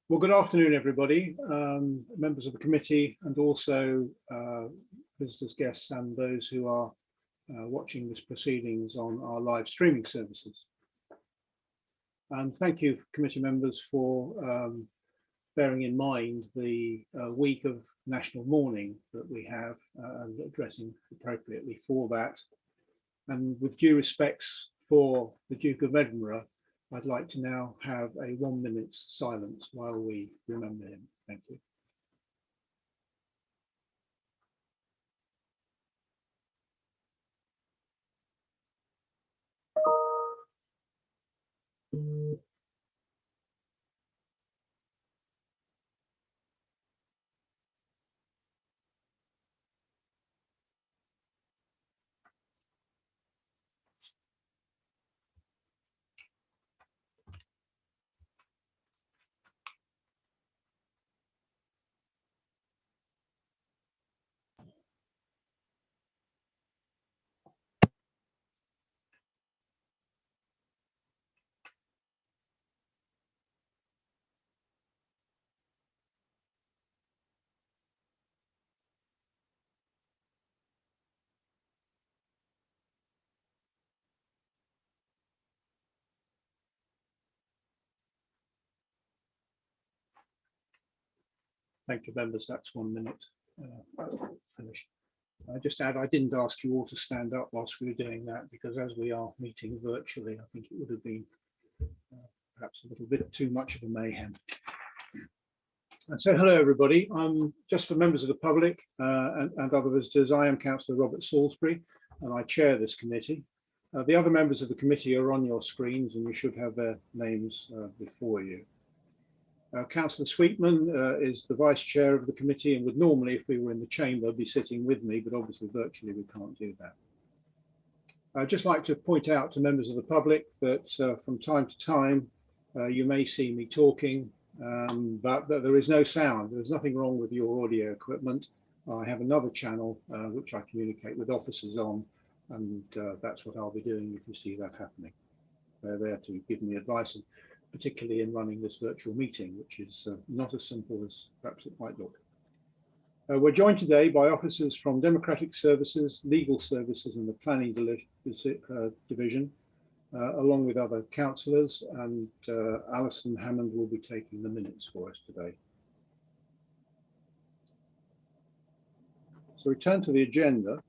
Well, good afternoon, everybody, members of the committee, and also visitors, guests, and those who are watching this proceedings on our live streaming services. And thank you, committee members, for bearing in mind the week of national mourning that we have and addressing appropriately for that. And with due respects for the Duke of Edinburgh, I'd like to now have a 1 minute's silence while we remember him. Thank you. Thank you, members. That's 1 minute finished. I just add, I didn't ask you all to stand up whilst we were doing that, because as we are meeting virtually, I think it would have been perhaps a little bit too much of a mayhem. And so, hello, everybody. Just for members of the public and other visitors, I am Councillor Robert Salisbury, and I chair this committee. The other members of the committee are on your screens, and you should have their names before you. Councillor Sweetman is the vice chair of the committee and would normally, if we were in the chamber, be sitting with me, but obviously virtually we can't do that. I'd just like to point out to members of the public that from time to time you may see me talking, but that there is no sound. There's nothing wrong with your audio equipment. I have another channel which I communicate with officers on, and that's what I'll be doing if you see that happening. They're there to give me advice, particularly in running this virtual meeting, which is not as simple as perhaps it might look. We're joined today by officers from Democratic Services, Legal Services and the Planning Division, along with other councillors, and Alison Hammond will be taking the minutes for us today. So we turn to the agenda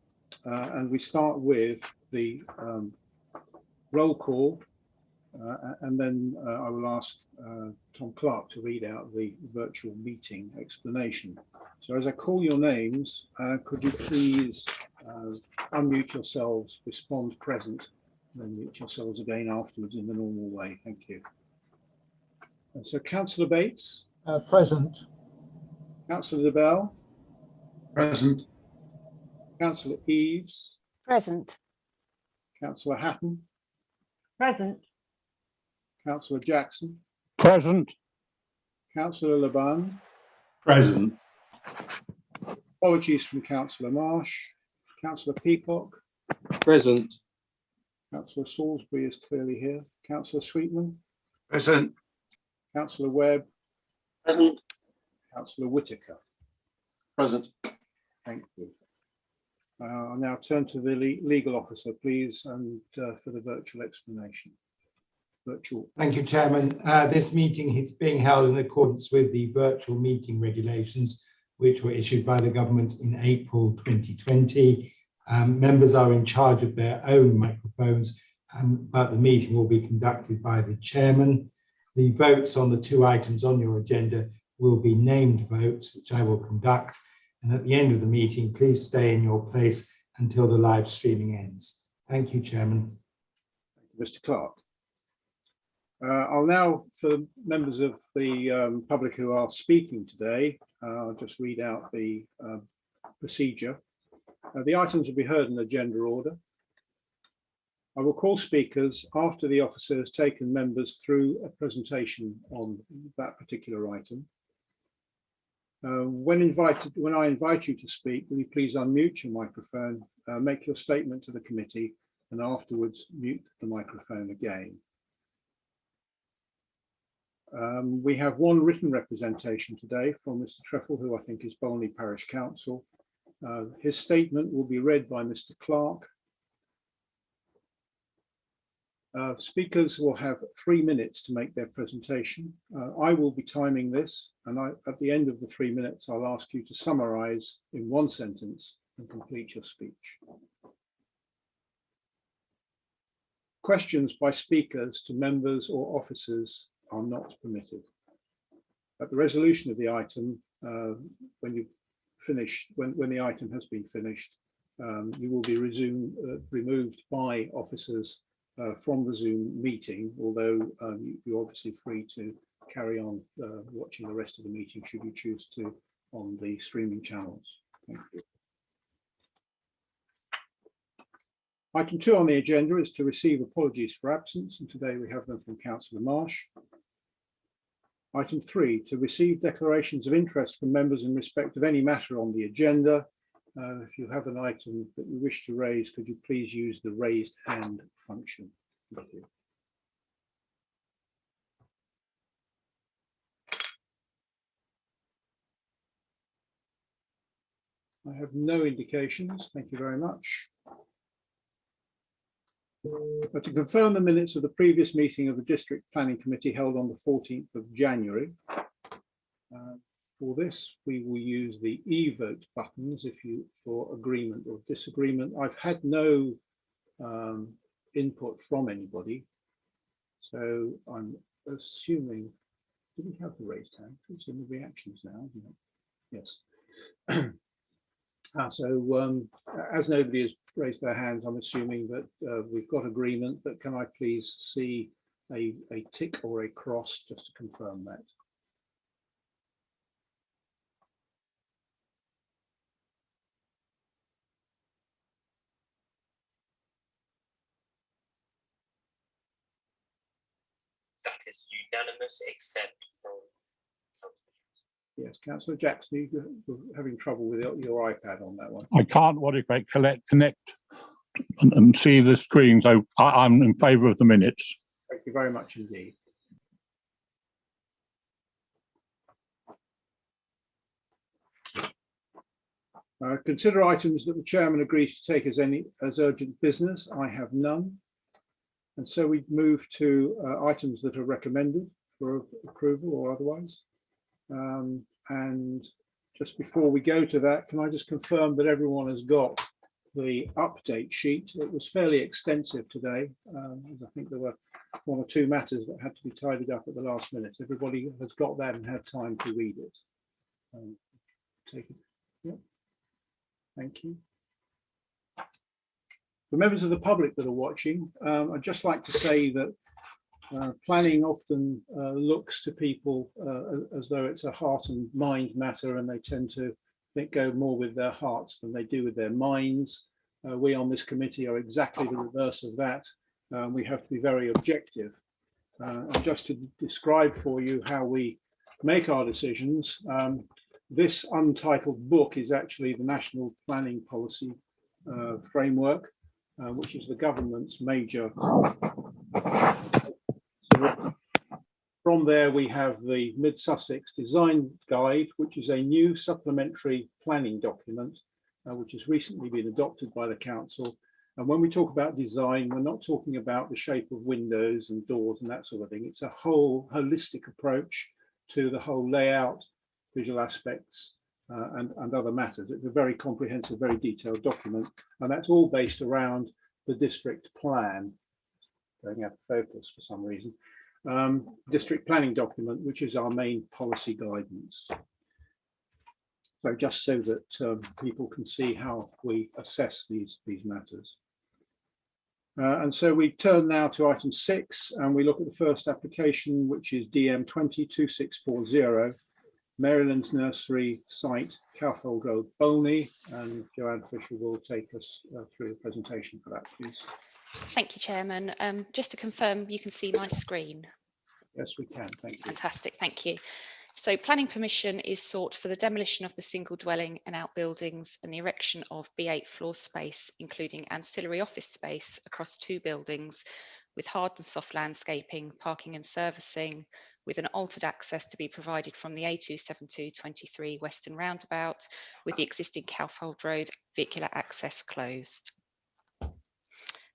and we start with the roll call. And then I will ask Tom Clark to read out the virtual meeting explanation. So as I call your names, could you please unmute yourselves, respond present, and then mute yourselves again afterwards in the normal way. Thank you. And so Councillor Bates. Present. Councillor DeBell. Present. Councillor Eaves. Present. Councillor Hatton. Present. Councillor Jackson. Present. Councillor Laban. Present. Apologies from Councillor Marsh. Councillor Peacock. Present. Councillor Salisbury is clearly here. Councillor Sweetman. Present. Councillor Webb. Present. Councillor Whitaker. Present. Thank you. I'll now turn to the legal officer, please, and for the virtual explanation. Thank you, Chairman. This meeting is being held in accordance with the virtual meeting regulations, which were issued by the government in April 2020. Members are in charge of their own microphones, but the meeting will be conducted by the chairman. The votes on the two items on your agenda will be named votes, which I will conduct. And at the end of the meeting, please stay in your place until the live streaming ends. Thank you, Chairman. Thank you, Mr. Clark. I'll now, for members of the public who are speaking today, I'll just read out the procedure. The items will be heard in agenda order. I will call speakers after the officer has taken members through a presentation on that particular item. When I invite you to speak, will you please unmute your microphone, make your statement to the committee, and afterwards mute the microphone again. We have one written representation today from Mr. Treffel, who I think is Bolney Parish Council. His statement will be read by Mr. Clark. Speakers will have 3 minutes to make their presentation. I will be timing this, and at the end of the 3 minutes, I'll ask you to summarize in 1 sentence and complete your speech. Questions by speakers to members or officers are not permitted. At the resolution of the item, when the item has been finished, you will be removed by officers from the Zoom meeting, although you're obviously free to carry on watching the rest of the meeting should you choose to on the streaming channels. Thank you. Item 2 on the agenda is to receive apologies for absence, and today we have them from Councillor Marsh. Item 3, to receive declarations of interest from members in respect of any matter on the agenda. If you have an item that you wish to raise, could you please use the raised hand function? Thank you. I have no indications. Thank you very much. But to confirm the minutes of the previous meeting of the District Planning Committee held on the 14th of January, for this, we will use the e-vote buttons for agreement or disagreement. I've had no input from anybody, so I'm assuming, did we have the raised hand? It's in the reactions now, isn't it? Yes. As nobody has raised their hands, I'm assuming that we've got agreement, but can I please see a tick or a cross just to confirm that? That is unanimous except for Yes, Councillor Jackson, you're having trouble with your iPad on that one. I can't, what if I connect and see the screen, so I'm in favour of the minutes. Thank you very much indeed. Consider items that the chairman agrees to take as urgent business. I have none. And so we move to items that are recommended for approval or otherwise. And just before we go to that, can I just confirm that everyone has got the update sheet? It was fairly extensive today, as I think there were 1 or 2 matters that had to be tidied up at the last minute. Everybody has got that and had time to read it. Take it. Yep. Thank you. For members of the public that are watching, I'd just like to say that planning often looks to people as though it's a heart and mind matter, and they tend to go more with their hearts than they do with their minds. We on this committee are exactly the reverse of that. We have to be very objective. And just to describe for you how we make our decisions, this untitled book is actually the National Planning Policy Framework, which is the government's major. From there, we have the Mid-Sussex Design Guide, which is a new supplementary planning document, which has recently been adopted by the council. And when we talk about design, we're not talking about the shape of windows and doors and that sort of thing. It's a whole holistic approach to the whole layout, visual aspects, and other matters. It's a very comprehensive, very detailed document, and that's all based around the district plan. Going out of focus for some reason. District planning document, which is our main policy guidance. So just so that people can see how we assess these matters. And so we turn now to item 6, and we look at the first application, which is DM 202640, Maryland Nursery Site, Cowfold Road, Bolney, and Joanne Fisher will take us through the presentation for that, please. Thank you, Chairman. Just to confirm, you can see my screen. Yes, we can. Thank you. Fantastic. Thank you. So planning permission is sought for the demolition of the single dwelling and outbuildings and the erection of B8 floor space, including ancillary office space across 2 buildings with hard and soft landscaping, parking and servicing, with an altered access to be provided from the A272-23 Western Roundabout, with the existing Cowfold Road vehicular access closed.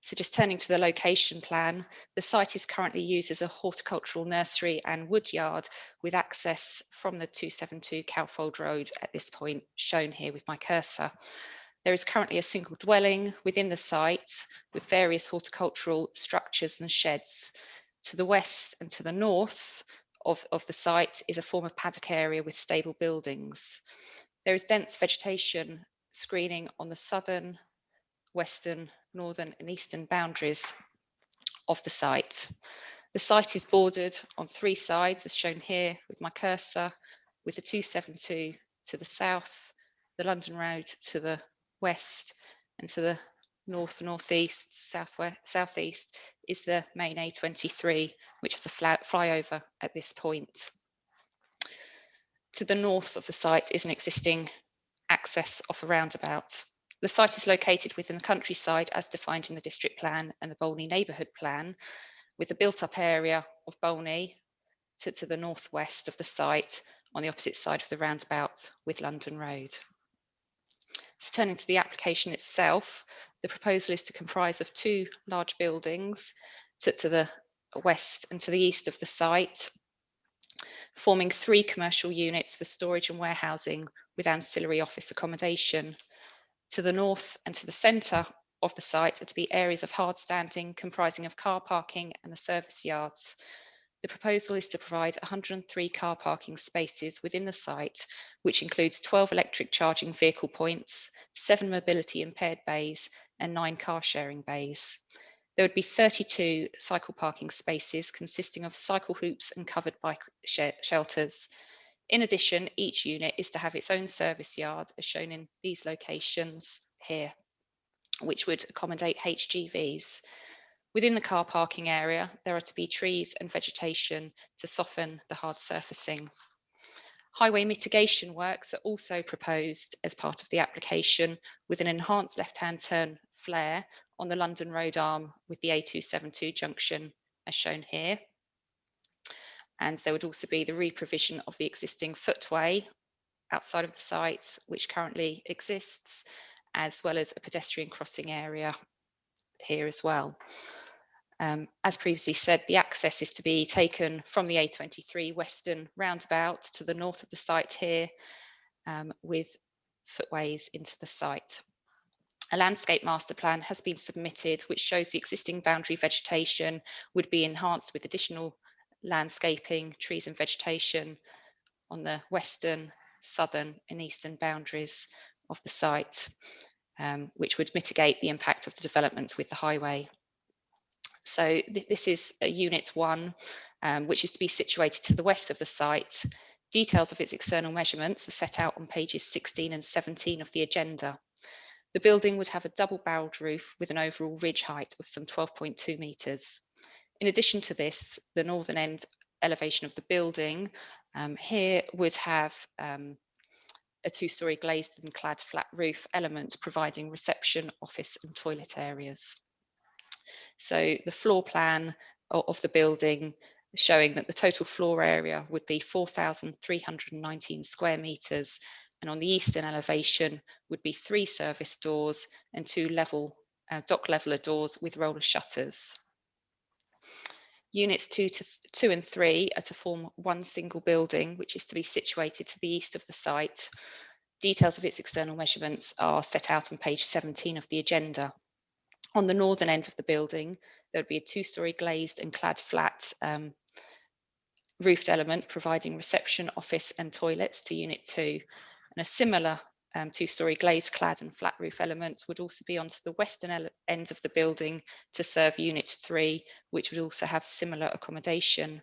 So just turning to the location plan, the site is currently used as a horticultural nursery and wood yard with access from the 272 Cowfold Road at this point, shown here with my cursor. There is currently a single dwelling within the site with various horticultural structures and sheds. To the west and to the north of the site is a former paddock area with stable buildings. There is dense vegetation screening on the southern, western, northern and eastern boundaries of the site. The site is bordered on 3 sides as shown here with my cursor, with the 272 to the south, the London Road to the west, and to the north, northeast, southwest, southeast is the main A23, which has a flyover at this point. To the north of the site is an existing access off a roundabout. The site is located within the countryside as defined in the district plan and the Bolney neighbourhood plan, with the built-up area of Bolney to the northwest of the site on the opposite side of the roundabout with London Road. So turning to the application itself, the proposal is to comprise of 2 large buildings to the west and to the east of the site, forming 3 commercial units for storage and warehousing with ancillary office accommodation. To the north and to the centre of the site are to be areas of hard standing comprising of car parking and the service yards. The proposal is to provide 103 car parking spaces within the site, which includes 12 electric charging vehicle points, 7 mobility impaired bays and 9 car sharing bays. There would be 32 cycle parking spaces consisting of cycle hoops and covered bike shelters. In addition, each unit is to have its own service yard as shown in these locations here, which would accommodate HGVs. Within the car parking area, there are to be trees and vegetation to soften the hard surfacing. Highway mitigation works are also proposed as part of the application with an enhanced left-hand turn flare on the London Road arm with the A272 junction as shown here. And there would also be the reprovision of the existing footway outside of the site, which currently exists, as well as a pedestrian crossing area here as well. As previously said, the access is to be taken from the A23 Western roundabout to the north of the site here, with footways into the site. A landscape master plan has been submitted, which shows the existing boundary vegetation would be enhanced with additional landscaping, trees and vegetation on the western, southern and eastern boundaries of the site, which would mitigate the impact of the development with the highway. So this is Unit 1, which is to be situated to the west of the site. Details of its external measurements are set out on pages 16 and 17 of the agenda. The building would have a double-barrelled roof with an overall ridge height of some 12.2 metres. In addition to this, the northern end elevation of the building here would have a 2-storey glazed and clad flat roof element providing reception, office and toilet areas. So the floor plan of the building showing that the total floor area would be 4,319 square metres, and on the eastern elevation would be 3 service doors and 2 dock leveller doors with roller shutters. Units 2 and 3 are to form one single building, which is to be situated to the east of the site. Details of its external measurements are set out on page 17 of the agenda. On the northern end of the building, there would be a 2-storey glazed and clad flat roofed element providing reception, office and toilets to Unit 2. And a similar 2-storey glazed clad and flat roof element would also be onto the western end of the building to serve Unit 3, which would also have similar accommodation.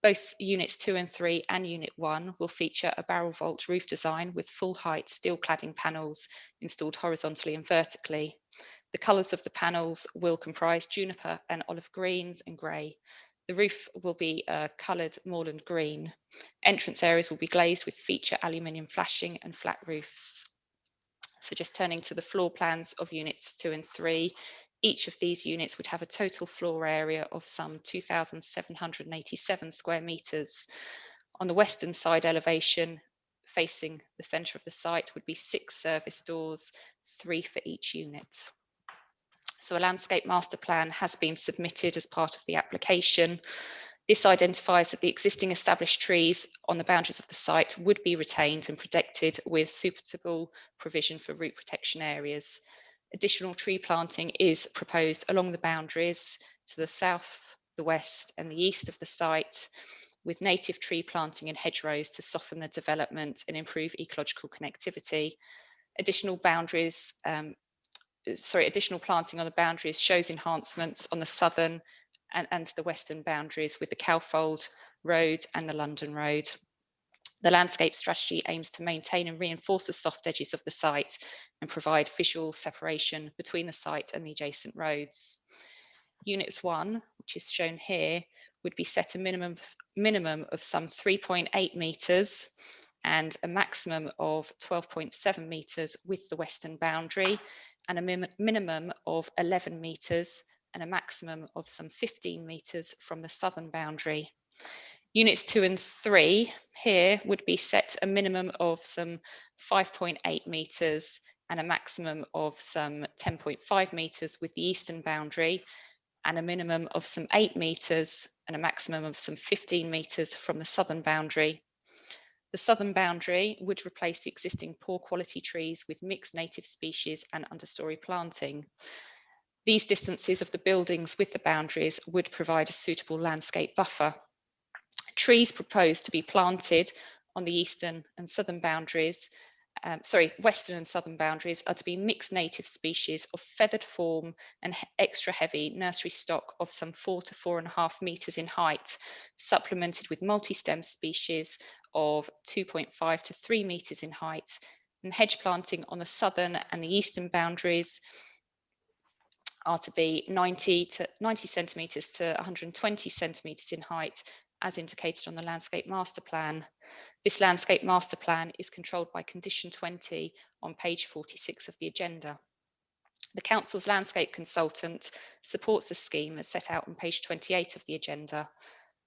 Both Units 2 and 3 and Unit 1 will feature a barrel vault roof design with full height steel cladding panels installed horizontally and vertically. The colours of the panels will comprise juniper and olive greens and grey. The roof will be coloured moorland green. Entrance areas will be glazed with feature aluminium flashing and flat roofs. So just turning to the floor plans of units 2 and 3, each of these units would have a total floor area of some 2,787 square metres. On the western side elevation, facing the centre of the site, would be 6 service doors, 3 for each unit. So a landscape master plan has been submitted as part of the application. This identifies that the existing established trees on the boundaries of the site would be retained and protected with suitable provision for root protection areas. Additional tree planting is proposed along the boundaries to the south, the west and the east of the site, with native tree planting and hedgerows to soften the development and improve ecological connectivity. Additional planting on the boundaries shows enhancements on the southern and the western boundaries with the Cowfold Road and the London Road. The landscape strategy aims to maintain and reinforce the soft edges of the site and provide visual separation between the site and the adjacent roads. Unit 1, which is shown here, would be set a minimum of some 3.8 metres and a maximum of 12.7 metres with the western boundary, and a minimum of 11 metres and a maximum of some 15 metres from the southern boundary. Units 2 and 3 here would be set a minimum of some 5.8 metres and a maximum of some 10.5 metres with the eastern boundary, and a minimum of some 8 metres and a maximum of some 15 metres from the southern boundary. The southern boundary would replace the existing poor quality trees with mixed native species and understory planting. These distances of the buildings with the boundaries would provide a suitable landscape buffer. Trees proposed to be planted on the eastern and southern boundaries, western and southern boundaries, are to be mixed native species of feathered form and extra heavy nursery stock of some 4 to 4.5 metres in height, supplemented with multi-stem species of 2.5 to 3 metres in height, and hedge planting on the southern and the eastern boundaries are to be 90 centimetres to 120 centimetres in height, as indicated on the landscape master plan. This landscape master plan is controlled by condition 20 on page 46 of the agenda. The council's landscape consultant supports the scheme as set out on page 28 of the agenda.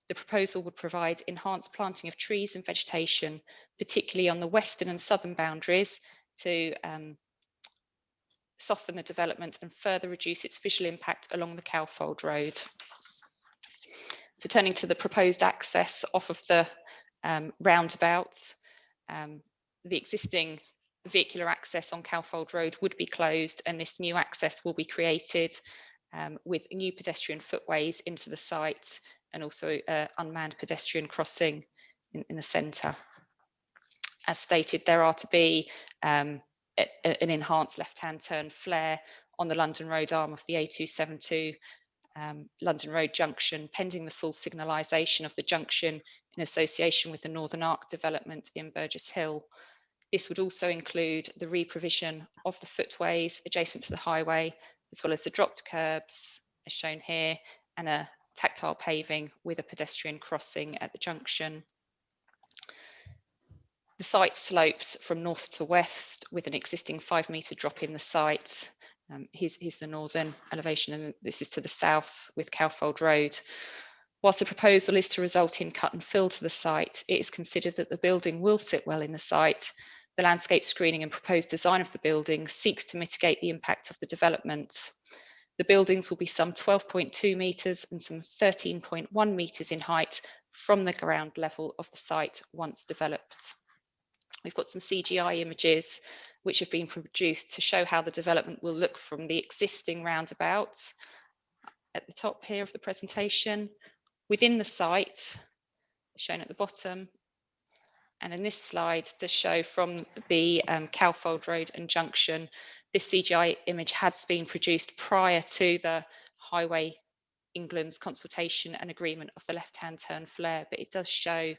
The proposal would provide enhanced planting of trees and vegetation, particularly on the western and southern boundaries, to soften the development and further reduce its visual impact along the Cowfold Road. So turning to the proposed access off of the roundabout, the existing vehicular access on Cowfold Road would be closed, and this new access will be created with new pedestrian footways into the site and also unmanned pedestrian crossing in the centre. As stated, there are to be an enhanced left-hand turn flare on the London Road arm of the A272 London Road junction, pending the full signalisation of the junction in association with the Northern Arc development in Burgess Hill. This would also include the re-provision of the footways adjacent to the highway, as well as the dropped curbs, as shown here, and a tactile paving with a pedestrian crossing at the junction. The site slopes from north to west with an existing 5-metre drop in the site. Here's the northern elevation, and this is to the south with Cowfold Road. Whilst the proposal is to result in cut and fill to the site, it is considered that the building will sit well in the site. The landscape screening and proposed design of the building seeks to mitigate the impact of the development. The buildings will be some 12.2 metres and some 13.1 metres in height from the ground level of the site once developed. We've got some CGI images which have been produced to show how the development will look from the existing roundabout at the top here of the presentation, within the site, shown at the bottom, and in this slide to show from the Cowfold Road and junction. This CGI image has been produced prior to the Highway England's consultation and agreement of the left-hand turn flare, but it does show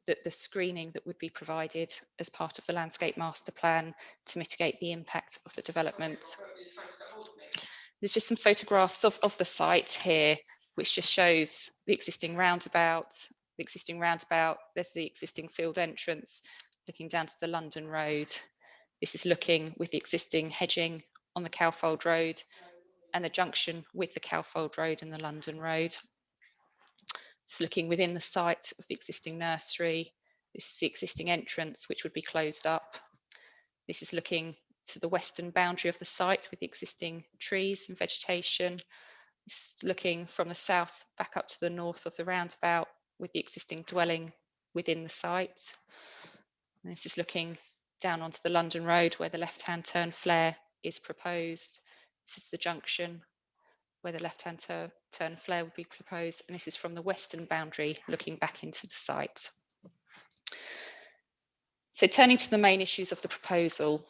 that the screening that would be provided as part of the landscape master plan to mitigate the impact of the development. There's just some photographs of the site here which just shows the existing roundabout. There's the existing field entrance looking down to the London Road. This is looking with the existing hedging on the Cowfold Road and the junction with the Cowfold Road and the London Road. It's looking within the site of the existing nursery. This is the existing entrance, which would be closed up. This is looking to the western boundary of the site with the existing trees and vegetation. It's looking from the south back up to the north of the roundabout with the existing dwelling within the site. And this is looking down onto the London Road where the left-hand turn flare is proposed. This is the junction where the left-hand turn flare would be proposed, and this is from the western boundary looking back into the site. So turning to the main issues of the proposal,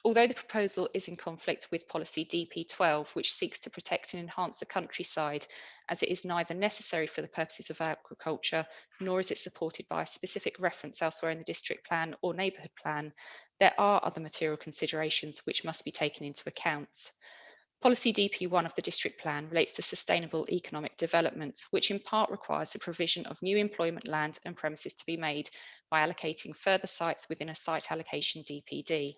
although the proposal is in conflict with policy DP12, which seeks to protect and enhance the countryside, as it is neither necessary for the purposes of agriculture, nor is it supported by a specific reference elsewhere in the district plan or neighbourhood plan, there are other material considerations which must be taken into account. Policy DP1 of the district plan relates to sustainable economic development, which in part requires the provision of new employment land and premises to be made by allocating further sites within a site allocation DPD.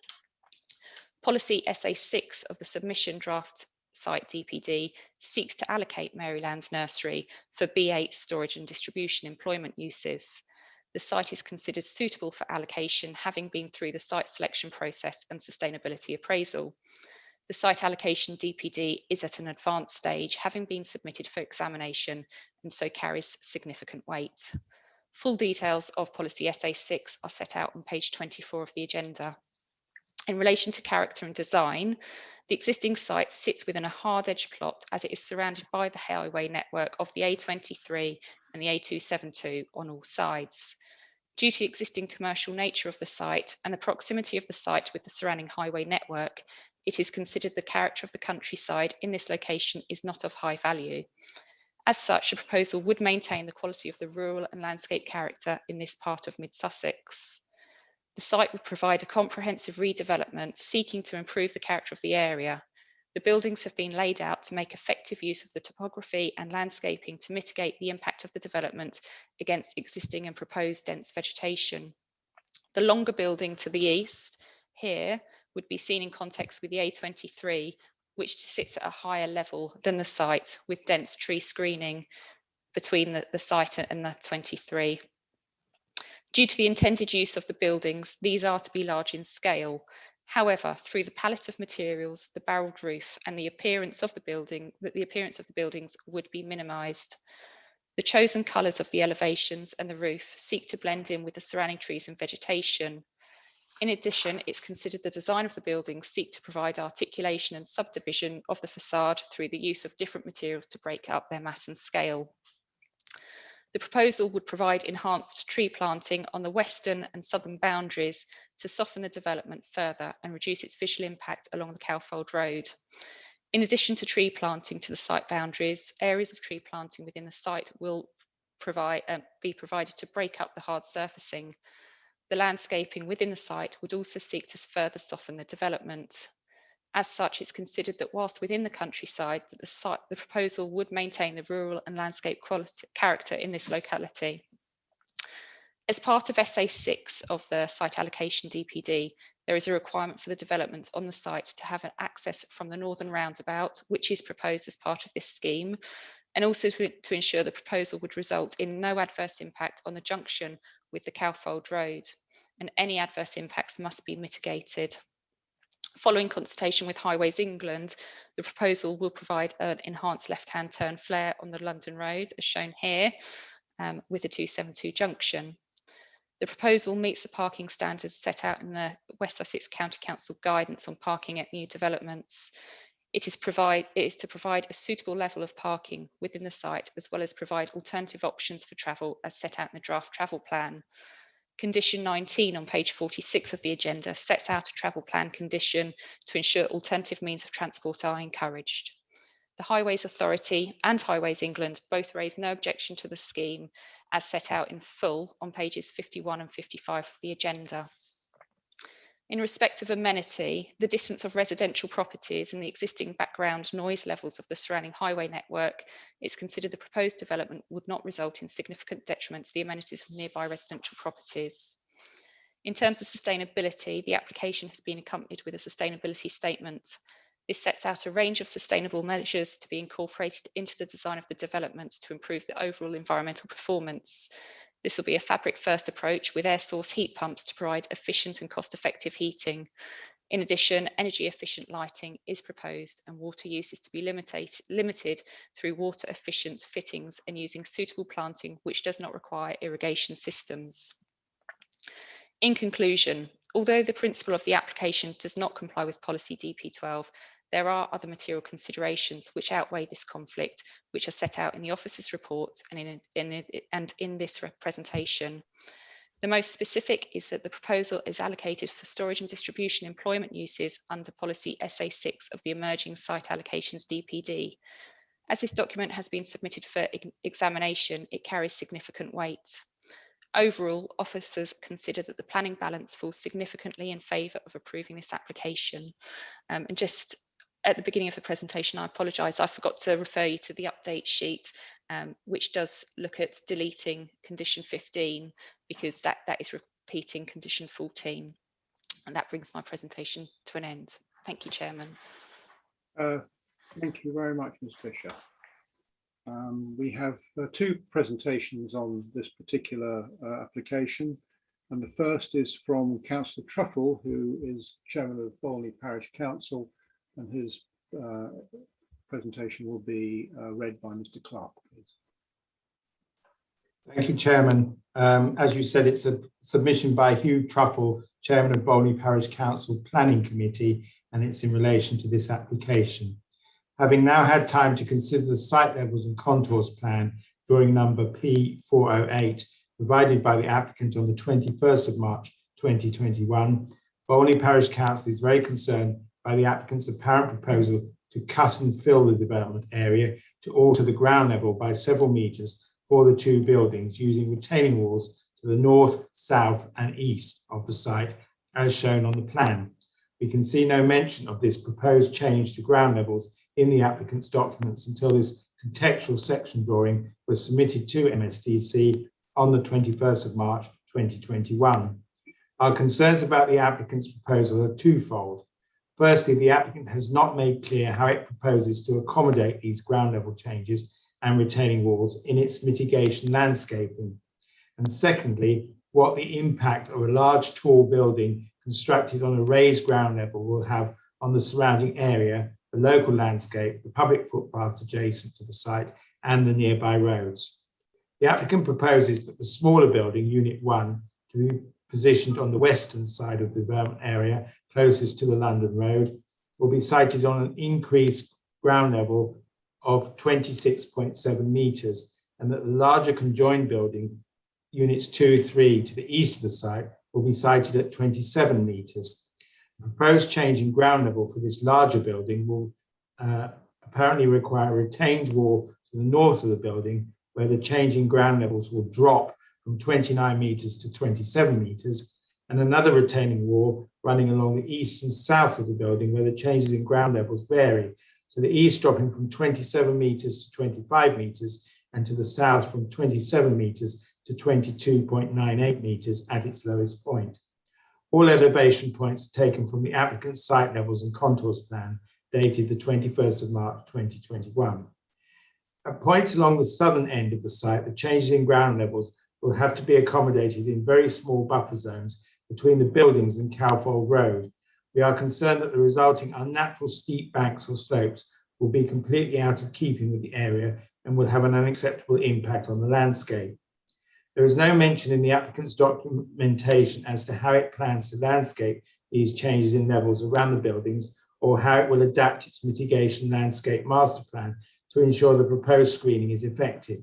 Policy SA6 of the submission draft site DPD seeks to allocate Maryland's nursery for B8 storage and distribution employment uses. The site is considered suitable for allocation, having been through the site selection process and sustainability appraisal. The site allocation DPD is at an advanced stage, having been submitted for examination, and so carries significant weight. Full details of policy SA6 are set out on page 24 of the agenda. In relation to character and design, the existing site sits within a hard edge plot as it is surrounded by the highway network of the A23 and the A272 on all sides. Due to the existing commercial nature of the site and the proximity of the site with the surrounding highway network, it is considered the character of the countryside in this location is not of high value. As such, a proposal would maintain the quality of the rural and landscape character in this part of Mid-Sussex. The site would provide a comprehensive redevelopment seeking to improve the character of the area. The buildings have been laid out to make effective use of the topography and landscaping to mitigate the impact of the development against existing and proposed dense vegetation. The longer building to the east here would be seen in context with the A23, which sits at a higher level than the site with dense tree screening between the site and the 23. Due to the intended use of the buildings, these are to be large in scale. However, through the palette of materials, the barreled roof, and the appearance of the buildings would be minimised. The chosen colours of the elevations and the roof seek to blend in with the surrounding trees and vegetation. In addition, it's considered the design of the buildings seek to provide articulation and subdivision of the facade through the use of different materials to break up their mass and scale. The proposal would provide enhanced tree planting on the western and southern boundaries to soften the development further and reduce its visual impact along the Cowfold Road. In addition to tree planting to the site boundaries, areas of tree planting within the site will be provided to break up the hard surfacing. The landscaping within the site would also seek to further soften the development. As such, it's considered that whilst within the countryside, that the proposal would maintain the rural and landscape character in this locality. As part of SA6 of the site allocation DPD, there is a requirement for the development on the site to have an access from the northern roundabout, which is proposed as part of this scheme, and also to ensure the proposal would result in no adverse impact on the junction with the Cowfold Road, and any adverse impacts must be mitigated. Following consultation with Highways England, the proposal will provide an enhanced left-hand turn flare on the London Road, as shown here, with the 272 junction. The proposal meets the parking standards set out in the West Sussex County Council guidance on parking at new developments. It is to provide a suitable level of parking within the site, as well as provide alternative options for travel as set out in the draft travel plan. Condition 19 on page 46 of the agenda sets out a travel plan condition to ensure alternative means of transport are encouraged. The Highways Authority and Highways England both raised no objection to the scheme as set out in full on pages 51 and 55 of the agenda. In respect of amenity, the distance of residential properties and the existing background noise levels of the surrounding highway network, it's considered the proposed development would not result in significant detriment to the amenities of nearby residential properties. In terms of sustainability, the application has been accompanied with a sustainability statement. This sets out a range of sustainable measures to be incorporated into the design of the developments to improve the overall environmental performance. This will be a fabric-first approach with air source heat pumps to provide efficient and cost-effective heating. In addition, energy-efficient lighting is proposed and water use is to be limited through water-efficient fittings and using suitable planting which does not require irrigation systems. In conclusion, although the principle of the application does not comply with policy DP12, there are other material considerations which outweigh this conflict, which are set out in the officer's report and in this presentation. The most specific is that the proposal is allocated for storage and distribution employment uses under policy SA6 of the Emerging Site Allocations DPD. As this document has been submitted for examination, it carries significant weight. Overall, officers consider that the planning balance falls significantly in favour of approving this application. And just at the beginning of the presentation, I apologise, I forgot to refer you to the update sheet, which does look at deleting condition 15, because that is repeating condition 14. And that brings my presentation to an end. Thank you, Chairman. Thank you very much, Ms. Fisher. We have two presentations on this particular application, and the first is from Councillor Truffle, who is Chairman of Bolney Parish Council, and his presentation will be read by Mr. Clark, please. Thank you, Chairman. As you said, it's a submission by Hugh Truffle, Chairman of Bolney Parish Council Planning Committee, and it's in relation to this application. Having now had time to consider the site levels and contours plan, drawing number P408, provided by the applicant on the 21st of March 2021, Bolney Parish Council is very concerned by the applicant's apparent proposal to cut and fill the development area to alter the ground level by several metres for the two buildings using retaining walls to the north, south and east of the site as shown on the plan. We can see no mention of this proposed change to ground levels in the applicant's documents until this contextual section drawing was submitted to MSDC on the 21st of March 2021. Our concerns about the applicant's proposal are twofold. Firstly, the applicant has not made clear how it proposes to accommodate these ground level changes and retaining walls in its mitigation landscaping. And secondly, what the impact of a large tall building constructed on a raised ground level will have on the surrounding area, the local landscape, the public footpaths adjacent to the site and the nearby roads. The applicant proposes that the smaller building, Unit 1, to be positioned on the western side of the development area closest to the London Road, will be sited on an increased ground level of 26.7 metres, and that the larger conjoined building, Units 2, 3, to the east of the site, will be sited at 27 metres. The proposed change in ground level for this larger building will apparently require a retained wall to the north of the building, where the change in ground levels will drop from 29 metres to 27 metres, and another retaining wall running along the east and south of the building, where the changes in ground levels vary. To the east dropping from 27 metres to 25 metres, and to the south from 27 metres to 22.98 metres at its lowest point. All elevation points are taken from the applicant's site levels and contours plan dated the 21st of March 2021. At points along the southern end of the site, the changes in ground levels will have to be accommodated in very small buffer zones between the buildings and Cowfold Road. We are concerned that the resulting unnatural steep banks or slopes will be completely out of keeping with the area and will have an unacceptable impact on the landscape. There is no mention in the applicant's documentation as to how it plans to landscape these changes in levels around the buildings, or how it will adapt its mitigation landscape master plan to ensure the proposed screening is effective.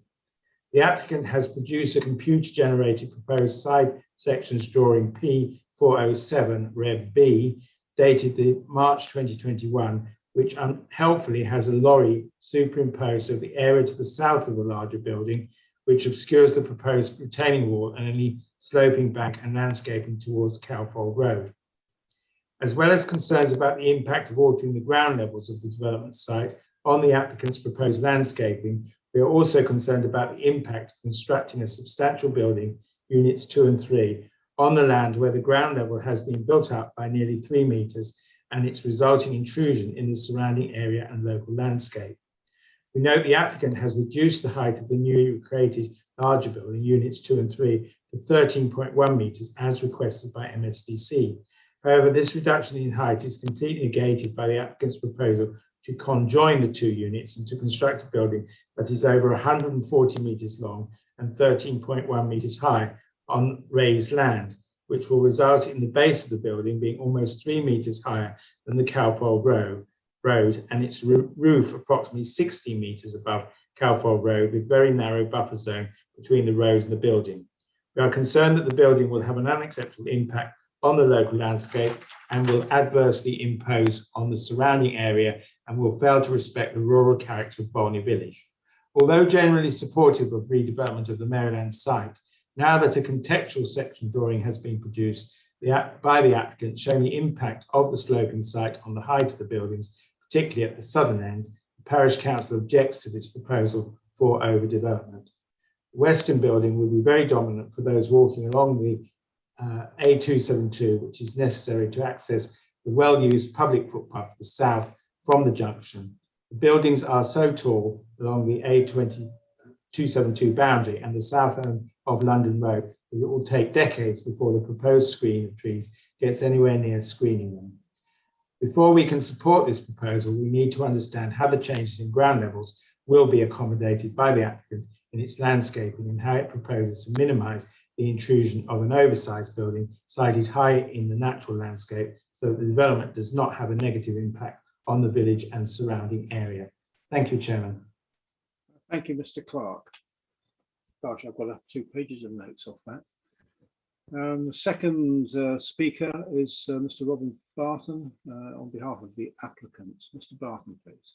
The applicant has produced a computer-generated proposed side sections drawing P407 Rev B, dated the March 2021, which helpfully has a lorry superimposed over the area to the south of the larger building, which obscures the proposed retaining wall and any sloping bank and landscaping towards Cowfold Road. As well as concerns about the impact of altering the ground levels of the development site on the applicant's proposed landscaping, we are also concerned about the impact of constructing a substantial building, units 2 and 3, on the land where the ground level has been built up by nearly 3 metres and its resulting intrusion in the surrounding area and local landscape. We note the applicant has reduced the height of the newly created larger building, units 2 and 3, to 13.1 metres as requested by MSDC. However, this reduction in height is completely negated by the applicant's proposal to conjoin the 2 units and to construct a building that is over 140 metres long and 13.1 metres high on raised land, which will result in the base of the building being almost 3 metres higher than the Cowfold Road and its roof approximately 60 metres above Cowfold Road, with very narrow buffer zone between the road and the building. We are concerned that the building will have an unacceptable impact on the local landscape and will adversely impose on the surrounding area and will fail to respect the rural character of Bolney Village. Although generally supportive of redevelopment of the Maryland site, now that a contextual section drawing has been produced by the applicant showing the impact of the sloping site on the height of the buildings, particularly at the southern end, the Parish Council objects to this proposal for overdevelopment. The western building will be very dominant for those walking along the A272, which is necessary to access the well-used public footpath to the south from the junction. The buildings are so tall along the A272 boundary and the south end of London Road that it will take decades before the proposed screen of trees gets anywhere near screening them. Before we can support this proposal, we need to understand how the changes in ground levels will be accommodated by the applicant in its landscaping and how it proposes to minimise the intrusion of an oversized building sited high in the natural landscape so that the development does not have a negative impact on the village and surrounding area. Thank you, Chairman. Thank you, Mr. Clark. Gosh, I've got 2 pages of notes off that. The second speaker is Mr. Robin Barton on behalf of the applicant. Mr. Barton, please.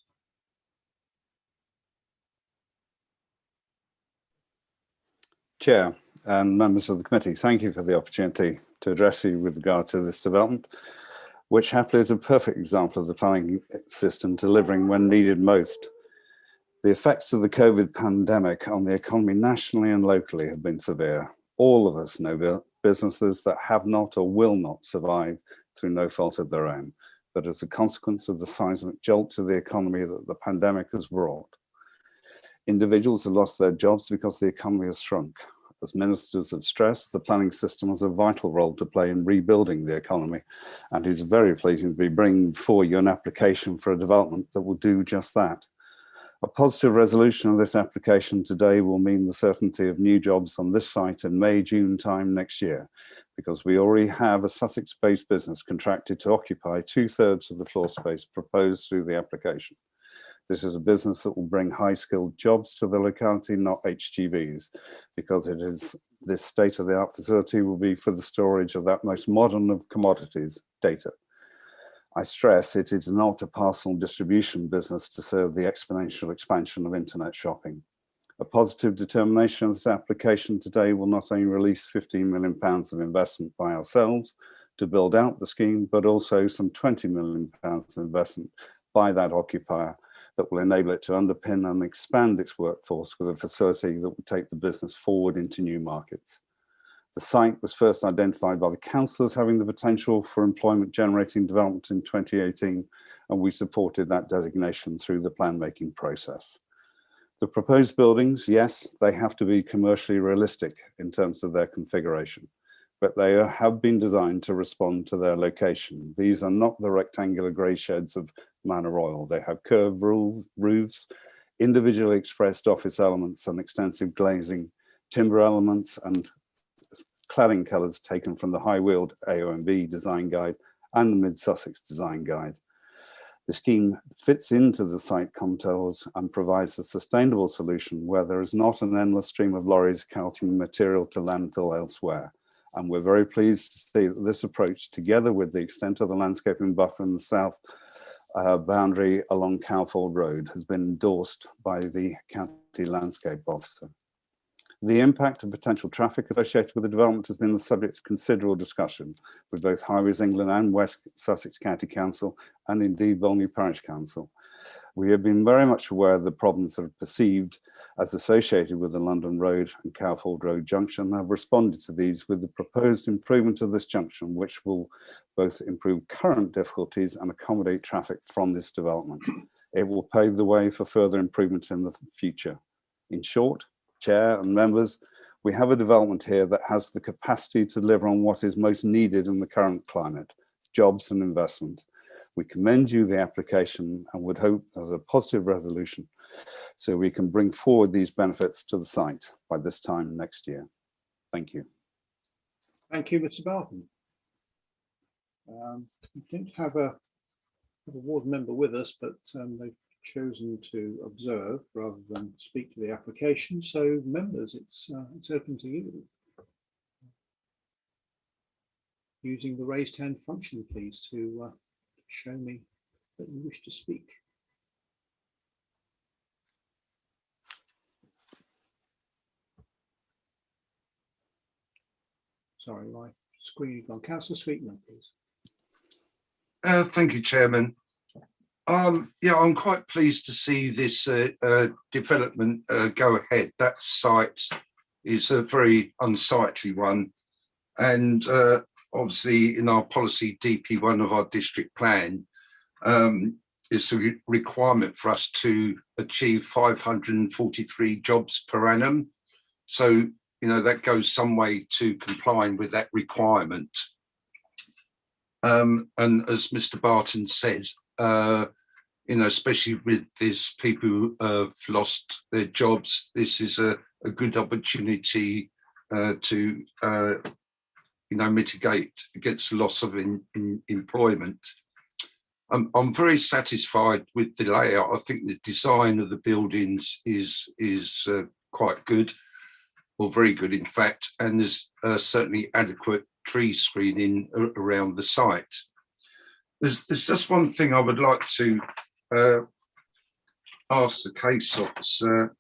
Chair and members of the committee, thank you for the opportunity to address you with regard to this development, which happily is a perfect example of the planning system delivering when needed most. The effects of the COVID pandemic on the economy nationally and locally have been severe. All of us know businesses that have not or will not survive through no fault of their own, but as a consequence of the seismic jolt to the economy that the pandemic has brought. Individuals have lost their jobs because the economy has shrunk. As ministers have stressed, the planning system has a vital role to play in rebuilding the economy, and it's very pleasing to be bringing before you an application for a development that will do just that. A positive resolution of this application today will mean the certainty of new jobs on this site in May, June time next year, because we already have a Sussex-based business contracted to occupy 2/3 of the floor space proposed through the application. This is a business that will bring high-skilled jobs to the locality, not HGVs, because it is this state-of-the-art facility will be for the storage of that most modern of commodities, data. I stress it is not a parcel distribution business to serve the exponential expansion of internet shopping. A positive determination of this application today will not only release £15 million of investment by ourselves to build out the scheme, but also some £20 million of investment by that occupier that will enable it to underpin and expand its workforce with a facility that will take the business forward into new markets. The site was first identified by the council as having the potential for employment generating development in 2018, and we supported that designation through the plan making process. The proposed buildings, yes, they have to be commercially realistic in terms of their configuration, but they have been designed to respond to their location. These are not the rectangular grey sheds of Manor Royal. They have curved roofs, individually expressed office elements and extensive glazing, timber elements and cladding colours taken from the high-wheeled AOMB design guide and the Mid-Sussex design guide. The scheme fits into the site contours and provides a sustainable solution where there is not an endless stream of lorries carting material to landfill elsewhere. And we're very pleased to see that this approach, together with the extent of the landscaping buffer in the south boundary along Cowfold Road, has been endorsed by the County Landscape Officer. The impact of potential traffic associated with the development has been the subject of considerable discussion with both Highways England and West Sussex County Council, and indeed Volney Parish Council. We have been very much aware of the problems that are perceived as associated with the London Road and Cowfold Road junction, and have responded to these with the proposed improvement of this junction, which will both improve current difficulties and accommodate traffic from this development. It will pave the way for further improvement in the future. In short, Chair and members, we have a development here that has the capacity to deliver on what is most needed in the current climate: jobs and investment. We commend you the application and would hope there's a positive resolution so we can bring forward these benefits to the site by this time next year. Thank you. Thank you, Mr. Barton. We don't have a ward member with us, but they've chosen to observe rather than speak to the application. So members, it's open to you. Using the raised hand function, please, to show me that you wish to speak. Sorry, my screen is gone. Councillor Sweetman, please. Thank you, Chairman. Yeah, I'm quite pleased to see this development go ahead. That site is a very unsightly one, and obviously in our policy DP1 of our district plan, it's a requirement for us to achieve 543 jobs per annum. So, you know, that goes some way to complying with that requirement. And as Mr. Barton says, you know, especially with these people who have lost their jobs, this is a good opportunity to you know, mitigate against loss of employment. I'm very satisfied with the layout. I think the design of the buildings is quite good, or very good in fact, and there's certainly adequate tree screening around the site. There's just one thing I would like to ask the case officer.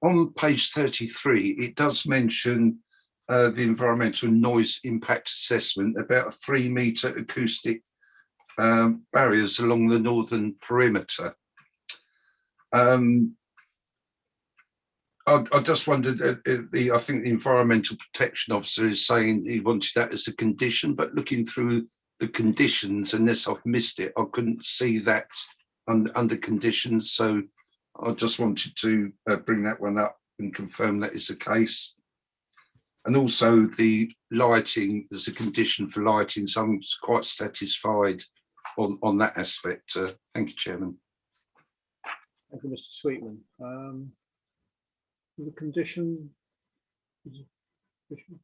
On page 33, it does mention the environmental noise impact assessment about a 3-metre acoustic barriers along the northern perimeter. I just wondered, I think the environmental protection officer is saying he wanted that as a condition, but looking through the conditions, unless I've missed it, I couldn't see that under conditions. So I just wanted to bring that one up and confirm that is the case. And also the lighting, there's a condition for lighting, so I'm quite satisfied on that aspect. Thank you, Chairman. Thank you, Mr. Sweetman. The condition, can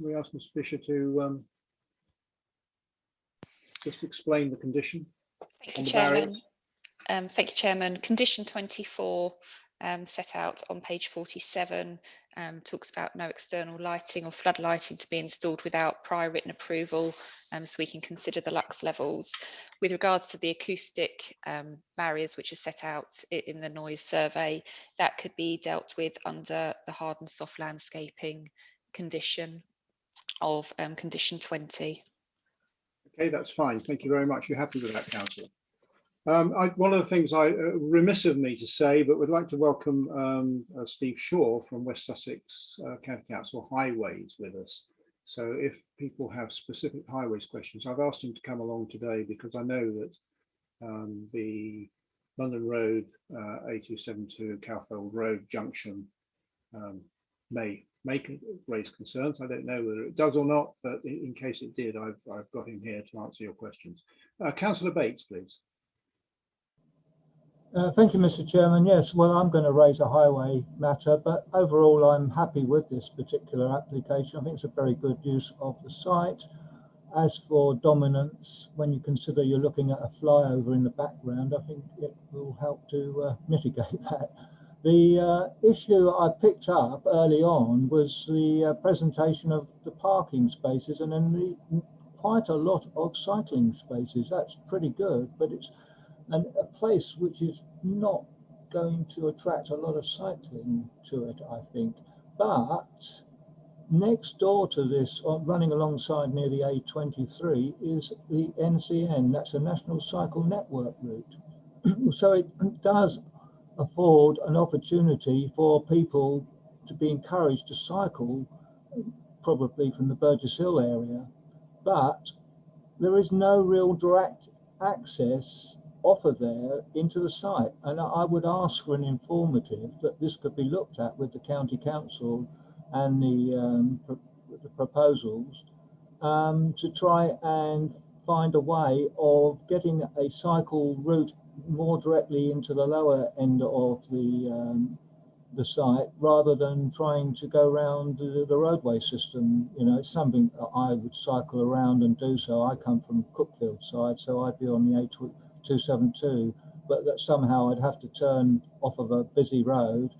we ask Ms. Fisher to just explain the condition? Thank you, Chairman. Thank you, Chairman. Condition 24 set out on page 47 talks about no external lighting or flood lighting to be installed without prior written approval, so we can consider the lux levels. With regards to the acoustic barriers which are set out in the noise survey, that could be dealt with under the hard and soft landscaping condition of condition 20. Okay, that's fine. Thank you very much. You're happy with that, Councillor? One of the things remiss of me to say, but would like to welcome Steve Shaw from West Sussex County Council Highways with us. So if people have specific highways questions, I've asked him to come along today because I know that the London Road, A272 Cowfold Road junction may raise concerns. I don't know whether it does or not, but in case it did, I've got him here to answer your questions. Councillor Bates, please. Thank you, Mr. Chairman. Yes, well, I'm going to raise a highway matter, but overall, I'm happy with this particular application. I think it's a very good use of the site. As for dominance, when you consider you're looking at a flyover in the background, I think it will help to mitigate that. The issue I picked up early on was the presentation of the parking spaces and then quite a lot of cycling spaces. That's pretty good, but it's a place which is not going to attract a lot of cycling to it, I think. But next door to this, running alongside near the A23, is the NCN. That's a National Cycle Network route. So it does afford an opportunity for people to be encouraged to cycle, probably from the Burgess Hill area. But there is no real direct access offer there into the site. And I would ask for an informative that this could be looked at with the county council and the proposals to try and find a way of getting a cycle route more directly into the lower end of the site, rather than trying to go around the roadway system. You know, it's something that I would cycle around and do. So I come from Cookfield side, so I'd be on the A272, but that somehow I'd have to turn off of a busy road,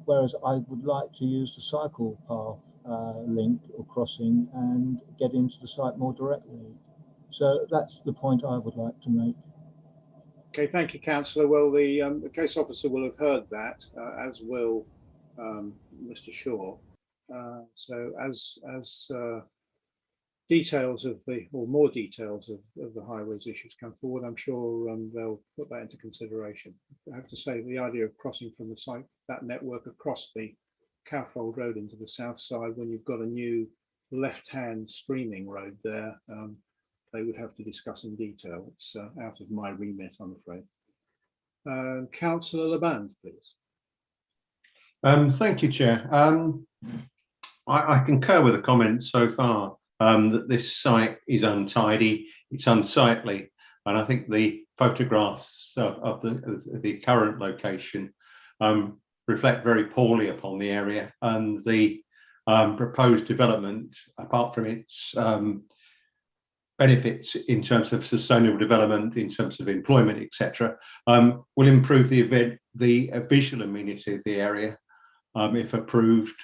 whereas I would like to use the cycle path link or crossing and get into the site more directly. So that's the point I would like to make. Okay, thank you, Councillor. Well, the case officer will have heard that, as will Mr. Shaw. So as details of more details of the highways issues come forward, I'm sure they'll put that into consideration. I have to say, the idea of crossing from the site, that network across the Cowfold Road into the south side, when you've got a new left-hand streaming road there, they would have to discuss in detail. It's out of my remit, I'm afraid. Councillor Laband, please. Thank you, Chair. I concur with the comments so far that this site is untidy, it's unsightly, and I think the photographs of the current location reflect very poorly upon the area, and the proposed development, apart from its benefits in terms of sustainable development, in terms of employment, etc., will improve the visual amenity of the area if approved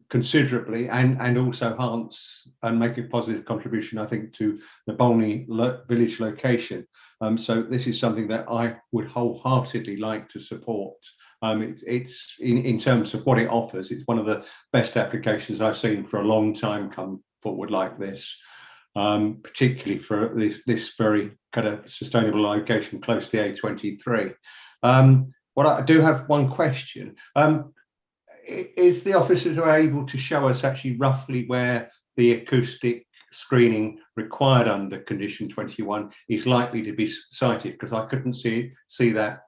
considerably, and also enhance and make a positive contribution, I think, to the Bolney village location. So this is something that I would wholeheartedly like to support. It's in terms of what it offers, it's one of the best applications I've seen for a long time come forward like this. Particularly for this very kind of sustainable location close to the A23. What I do have one question. Is the officers are able to show us actually roughly where the acoustic screening required under condition 21 is likely to be sited? Because I couldn't see that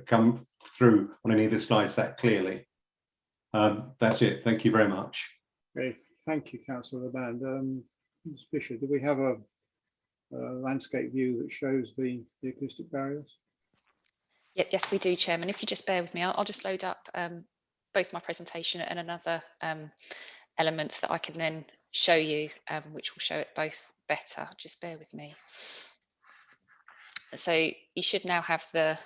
come through on any of the slides that clearly. That's it. Thank you very much. Okay, thank you, Councillor Laband. Ms. Fisher, do we have a landscape view that shows the acoustic barriers? Yes, we do, Chairman. If you just bear with me, I'll just load up both my presentation and another element that I can then show you, which will show it both better. Just bear with me. So you should now have the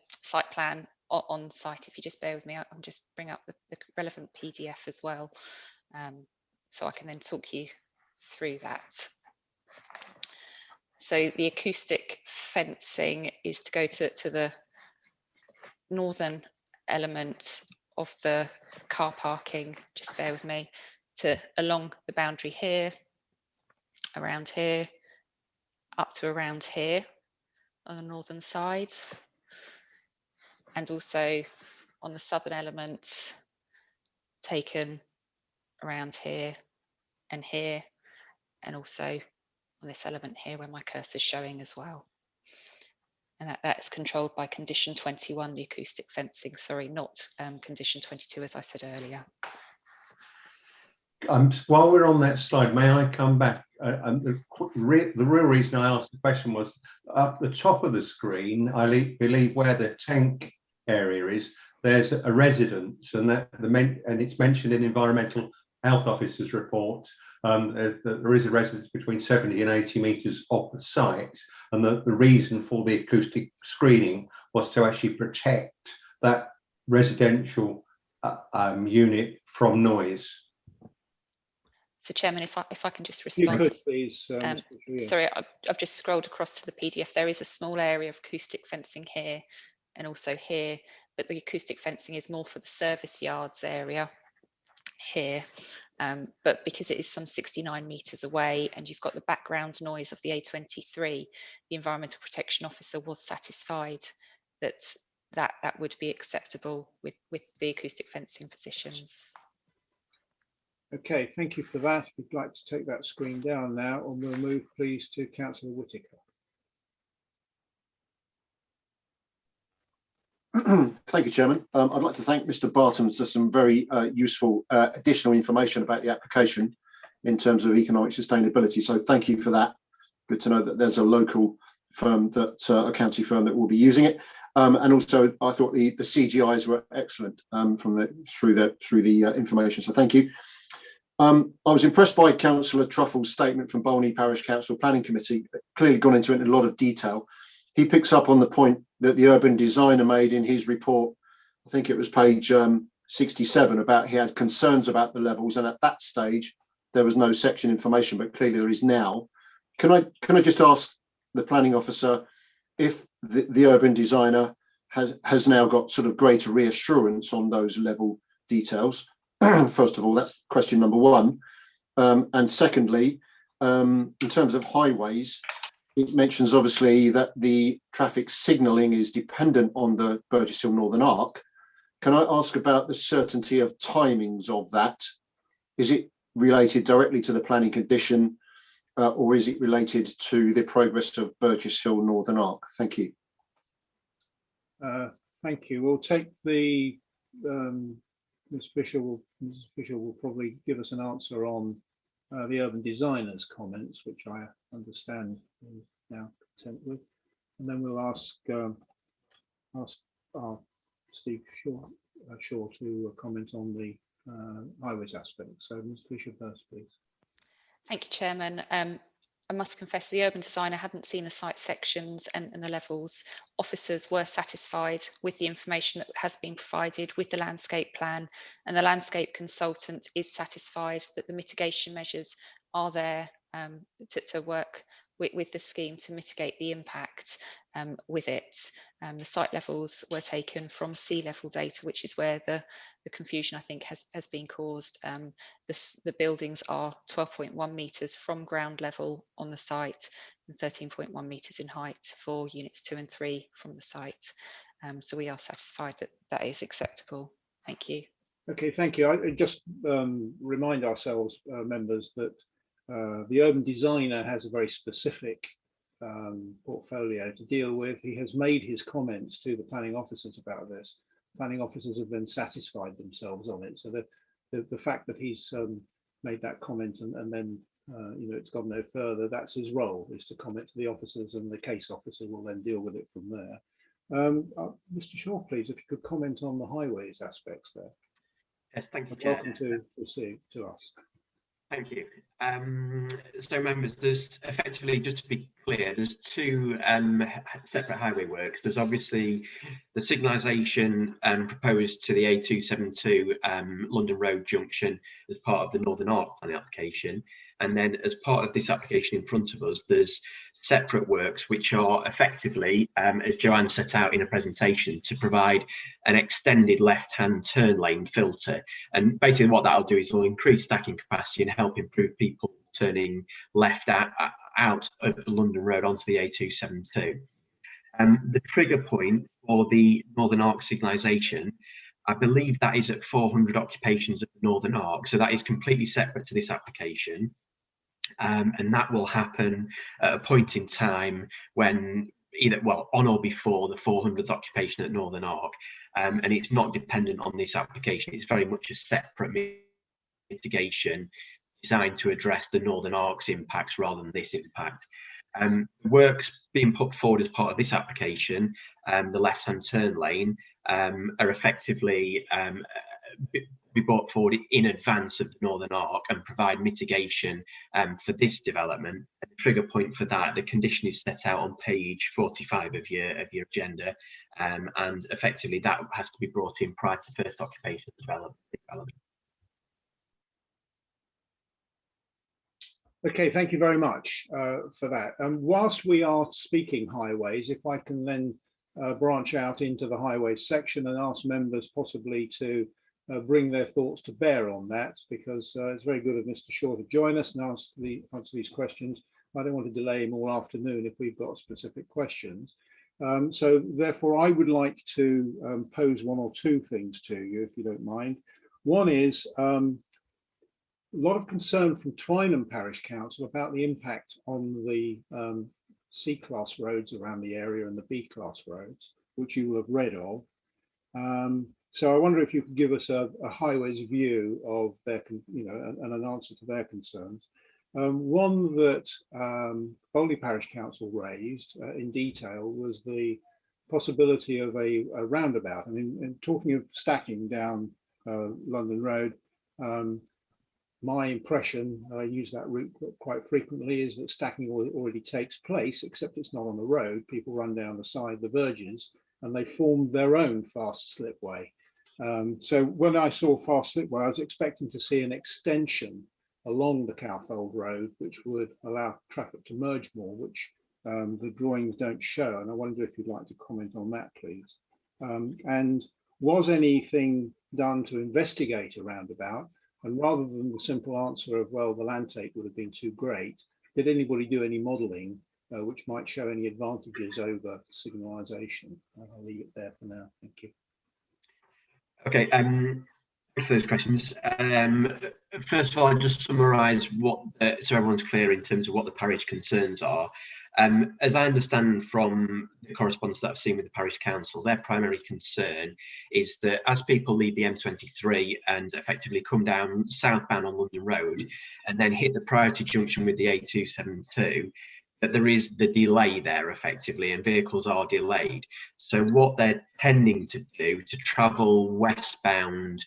site plan on site. If you just bear with me, I'll just bring up the relevant PDF as well, so I can then talk you through that. So the acoustic fencing is to go to the northern element of the car parking. Just bear with me, to along the boundary here, around here, up to around here on the northern side, and also on the southern element, taken around here, and also on this element here where my cursor is showing as well. And that is controlled by condition 21, the acoustic fencing, sorry, not condition 22, as I said earlier. While we're on that slide, may I come back? The real reason I asked the question was up the top of the screen, I believe where the tank area is, there's a residence, and it's mentioned in Environmental Health Officer's report. There is a residence between 70 and 80 metres off the site, and the reason for the acoustic screening was to actually protect that residential unit from noise. So Chairman, if I can just You respond. could please. Mr. Fisher, Sorry, I've just scrolled across to the PDF. There is a small area of acoustic fencing here and also here, but the acoustic fencing is more for the service yards area here. But because it is some 69 metres away and you've got the background noise of the A23, the Environmental Protection Officer was satisfied that that would be acceptable with the acoustic fencing positions. Okay, thank you for that. We'd like to take that screen down now, and we'll move please to Councillor Whitaker. Thank you, Chairman. I'd like to thank Mr. Barton for some very useful additional information about the application in terms of economic sustainability. So thank you for that. Good to know that there's a local firm, a county firm, that will be using it. And also, I thought the CGIs were excellent through the information. So thank you. I was impressed by Councillor Truffle's statement from Bolney Parish Council Planning Committee. Clearly gone into it in a lot of detail. He picks up on the point that the urban designer made in his report. I think it was page 67, about he had concerns about the levels, and at that stage there was no section information, but clearly there is now. Can I just ask the planning officer if the urban designer has now got sort of greater reassurance on those level details? First of all, that's question number one. And secondly, in terms of highways, it mentions obviously that the traffic signalling is dependent on the Burgess Hill Northern Arc. Can I ask about the certainty of timings of that? Is it related directly to the planning condition, or is it related to the progress of Burgess Hill Northern Arc? Thank you. Thank you. We'll take the Mrs. Fisher will probably give us an answer on the urban designer's comments, which I understand is now content with, and then we'll ask Steve Shaw to comment on the highways aspect. So Ms. Fisher first, please. Thank you, Chairman. I must confess the urban designer hadn't seen the site sections and the levels. Officers were satisfied with the information that has been provided with the landscape plan, and the landscape consultant is satisfied that the mitigation measures are there to work with the scheme to mitigate the impact with it. The site levels were taken from sea level data, which is where the confusion I think has been caused. The buildings are 12.1 metres from ground level on the site and 13.1 metres in height for units 2 and 3 from the site. So we are satisfied that that is acceptable. Thank you. Okay, thank you. I just remind ourselves, members, that the urban designer has a very specific portfolio to deal with. He has made his comments to the planning officers about this. Planning officers have then satisfied themselves on it. So the fact that he's made that comment and then it's gone no further, that's his role, is to comment to the officers, and the case officer will then deal with it from there. Mr. Shaw, please, if you could comment on the highways aspects there. Yes, thank you, Chair. Welcome to us. Thank you. So members, there's effectively, just to be clear, there's two separate highway works. There's obviously the signalisation proposed to the A272 London Road junction as part of the Northern Arc planning application. And then as part of this application in front of us, there's separate works which are effectively, as Joanne set out in a presentation, to provide an extended left-hand turn lane filter. And basically what that'll do is it'll increase stacking capacity and help improve people turning left out of the London Road onto the A272. The trigger point for the Northern Arc signalisation, I believe that is at 400 occupations of the Northern Arc, so that is completely separate to this application. And that will happen at a point in time when either, well, on or before the 400th occupation at Northern Arc, and it's not dependent on this application. It's very much a separate mitigation designed to address the Northern Arc's impacts rather than this impact. Works being put forward as part of this application, the left-hand turn lane, are effectively be brought forward in advance of the Northern Arc and provide mitigation for this development. The trigger point for that, the condition is set out on page 45 of your agenda, and effectively that has to be brought in prior to first occupation development. Okay, thank you very much for that. Whilst we are speaking highways, if I can then branch out into the highways section and ask members possibly to bring their thoughts to bear on that, because it's very good of Mr. Shaw to join us and answer these questions. I don't want to delay him all afternoon if we've got specific questions. So therefore, I would like to pose one or two things to you, if you don't mind. One is a lot of concern from Twynham Parish Council about the impact on the C-class roads around the area and the B-class roads, which you will have read of. So I wonder if you could give us a highways view of their, and an answer to their concerns. One that Bowley Parish Council raised in detail was the possibility of a roundabout. I mean, and talking of stacking down London Road, my impression, I use that route quite frequently, is that stacking already takes place, except it's not on the road. People run down the side, the verges, and they form their own fast slipway. So when I saw fast slipway, I was expecting to see an extension along the Cowfold Road, which would allow traffic to merge more, which the drawings don't show. And I wonder if you'd like to comment on that, please. And was anything done to investigate a roundabout? And rather than the simple answer of, well, the land take would have been too great, did anybody do any modelling which might show any advantages over signalisation? I'll leave it there for now. Thank you. Okay, for those questions. First of all, I'll just summarise what, so everyone's clear in terms of what the parish concerns are. As I understand from the correspondence that I've seen with the parish council, their primary concern is that as people leave the M23 and effectively come down southbound on London Road and then hit the priority junction with the A272, that there is the delay there effectively and vehicles are delayed. So what they're tending to do to travel westbound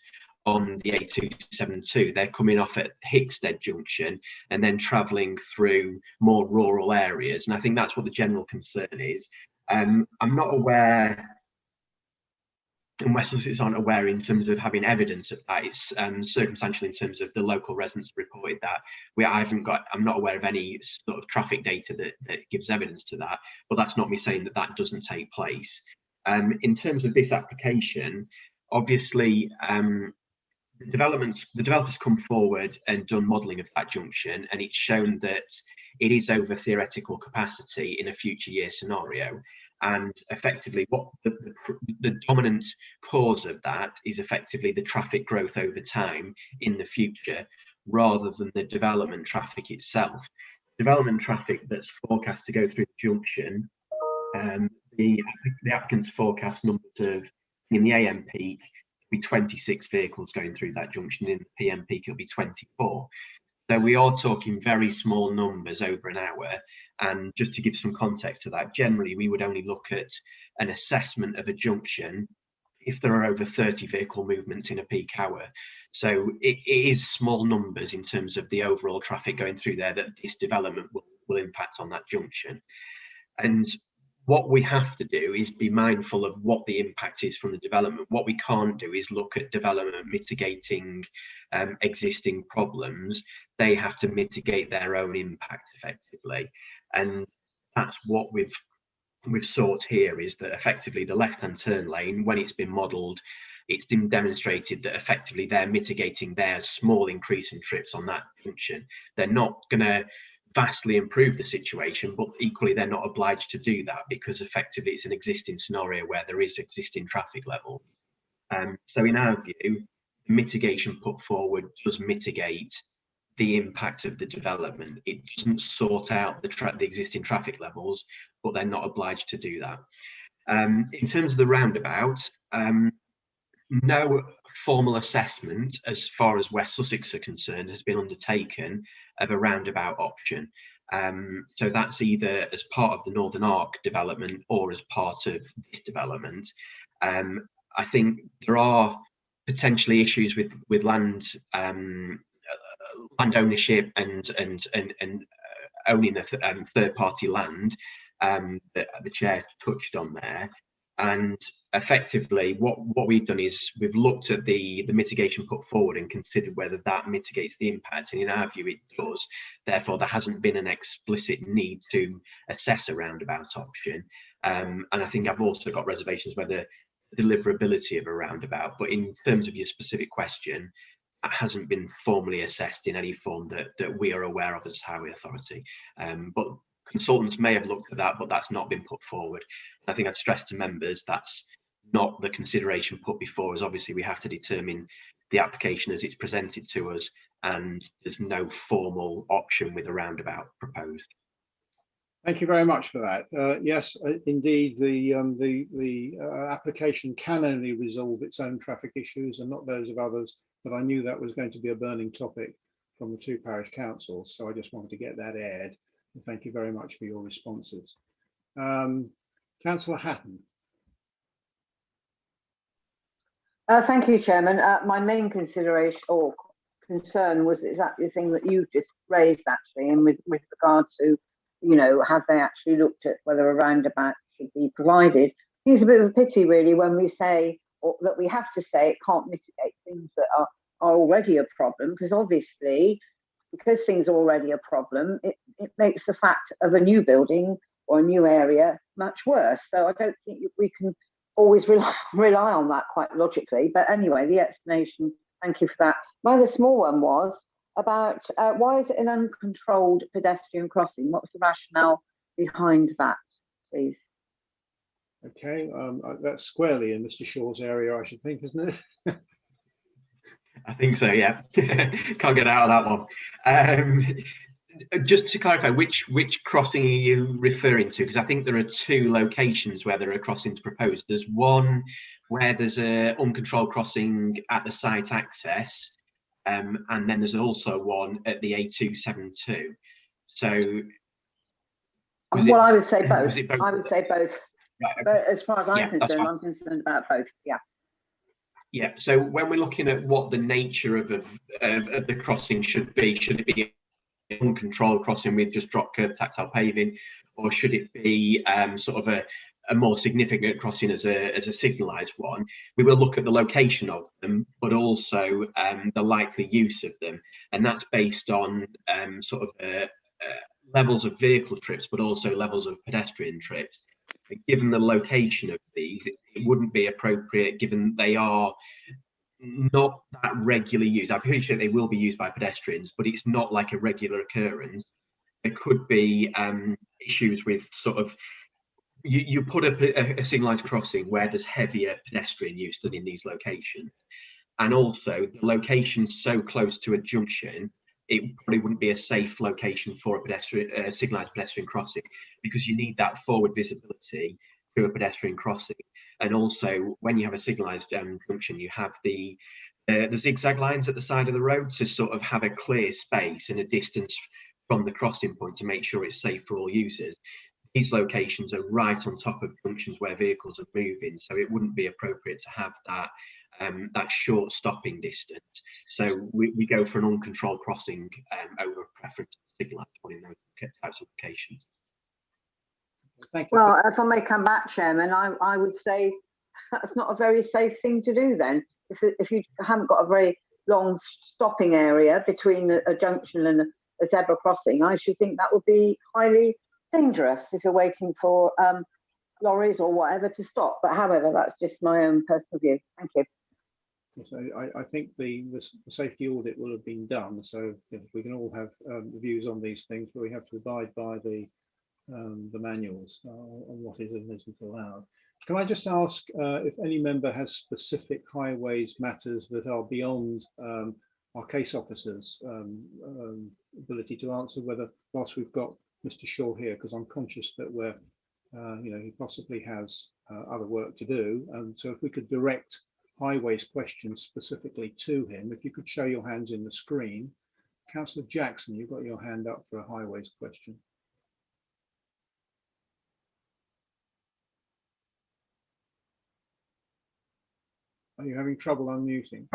on the A272, they're coming off at Hickstead Junction and then travelling through more rural areas. And I think that's what the general concern is. I'm not aware, and West Sussex aren't aware in terms of having evidence of that. It's circumstantial in terms of the local residents reported that. I'm not aware of any sort of traffic data that gives evidence to that, but that's not me saying that that doesn't take place. In terms of this application, obviously, the developers come forward and done modelling of that junction, and it's shown that it is over theoretical capacity in a future year scenario. And effectively, what the dominant cause of that is effectively the traffic growth over time in the future, rather than the development traffic itself. Development traffic that's forecast to go through the junction, the applicant's forecast numbers of, in the AM peak, be 26 vehicles going through that junction. In the PM peak, it'll be 24. So we are talking very small numbers over an hour. And just to give some context to that, generally we would only look at an assessment of a junction if there are over 30 vehicle movements in a peak hour. So it is small numbers in terms of the overall traffic going through there that this development will impact on that junction. And what we have to do is be mindful of what the impact is from the development. What we can't do is look at development mitigating existing problems. They have to mitigate their own impact effectively. And that's what we've sought here, is that effectively the left-hand turn lane, when it's been modelled, it's been demonstrated that effectively they're mitigating their small increase in trips on that junction. They're not going to vastly improve the situation, but equally they're not obliged to do that, because effectively it's an existing scenario where there is existing traffic level. So in our view, the mitigation put forward does mitigate the impact of the development. It doesn't sort out the existing traffic levels, but they're not obliged to do that. In terms of the roundabout, no formal assessment as far as West Sussex are concerned has been undertaken of a roundabout option. So that's either as part of the Northern Arc development or as part of this development. I think there are potentially issues with land ownership and owning the third-party land that the chair touched on there. And effectively, what we've done is we've looked at the mitigation put forward and considered whether that mitigates the impact. And in our view, it does. Therefore, there hasn't been an explicit need to assess a roundabout option. And I think I've also got reservations whether the deliverability of a roundabout. But in terms of your specific question, that hasn't been formally assessed in any form that we are aware of as Highway Authority. But consultants may have looked at that, but that's not been put forward. I think I'd stress to members that's not the consideration put before us. Obviously, we have to determine the application as it's presented to us, and there's no formal option with a roundabout proposed. Thank you very much for that. Yes, indeed, the application can only resolve its own traffic issues and not those of others, but I knew that was going to be a burning topic from the two parish councils, so I just wanted to get that aired. And thank you very much for your responses. Councillor Hatton. Thank you, Chairman. My main consideration or concern was exactly the thing that you've just raised, actually, and with regard to, you know, have they actually looked at whether a roundabout should be provided? It's a bit of a pity, really, when we say, or that we have to say it can't mitigate things that are already a problem, because obviously, because things are already a problem, it makes the fact of a new building or a new area much worse. So I don't think we can always rely on that quite logically. But anyway, the explanation, thank you for that. My other small one was about why is it an uncontrolled pedestrian crossing? What's the rationale behind that, please? Okay, that's squarely in Mr. Shaw's area, I should think, isn't it? I think so, yeah. Can't get out of that one. Just to clarify, which crossing are you referring to? Because I think there are two locations where there are crossings proposed. There's one where there's an uncontrolled crossing at the site access, and then there's also one at the A272. So, well, I would say both. both. I would say both. Right, okay. But as far as I'm concerned, fine. I'm concerned about both. Yeah. Yeah. So when we're looking at what the nature of the crossing should it be uncontrolled crossing with just drop curb tactile paving, or should it be sort of a more significant crossing as a signalised one? We will look at the location of them, but also the likely use of them, and that's based on sort of levels of vehicle trips, but also levels of pedestrian trips. Given the location of these, it wouldn't be appropriate, given they are not that regularly used. I appreciate they will be used by pedestrians, but it's not like a regular occurrence. There could be issues with sort of, you put a signalised crossing where there's heavier pedestrian use than in these locations. And also the location's so close to a junction, it probably wouldn't be a safe location for a pedestrian, signalised pedestrian crossing, because you need that forward visibility to a pedestrian crossing. And also, when you have a signalised junction, you have the zigzag lines at the side of the road to sort of have a clear space and a distance from the crossing point to make sure it's safe for all users. These locations are right on top of junctions where vehicles are moving, so it wouldn't be appropriate to have that short stopping distance. So we go for an uncontrolled crossing over a preference signalised one in those types of locations. Thank you. Well, if I may come back, Chairman, I would say that's not a very safe thing to do then. If you haven't got a very long stopping area between a junction and a zebra crossing, I should think that would be highly dangerous if you're waiting for lorries or whatever to stop. But however, that's just my own personal view. Thank you. So I think the safety audit will have been done, so we can all have views on these things, but we have to abide by the manuals on what is and isn't allowed. Can I just ask if any member has specific highways matters that are beyond our case officers' ability to answer, whether whilst we've got Mr. Shaw here, because I'm conscious that we're, he possibly has other work to do, and so if we could direct highways questions specifically to him, if you could show your hands in the screen. Councillor Jackson, you've got your hand up for a highways question. Are you having trouble unmuting?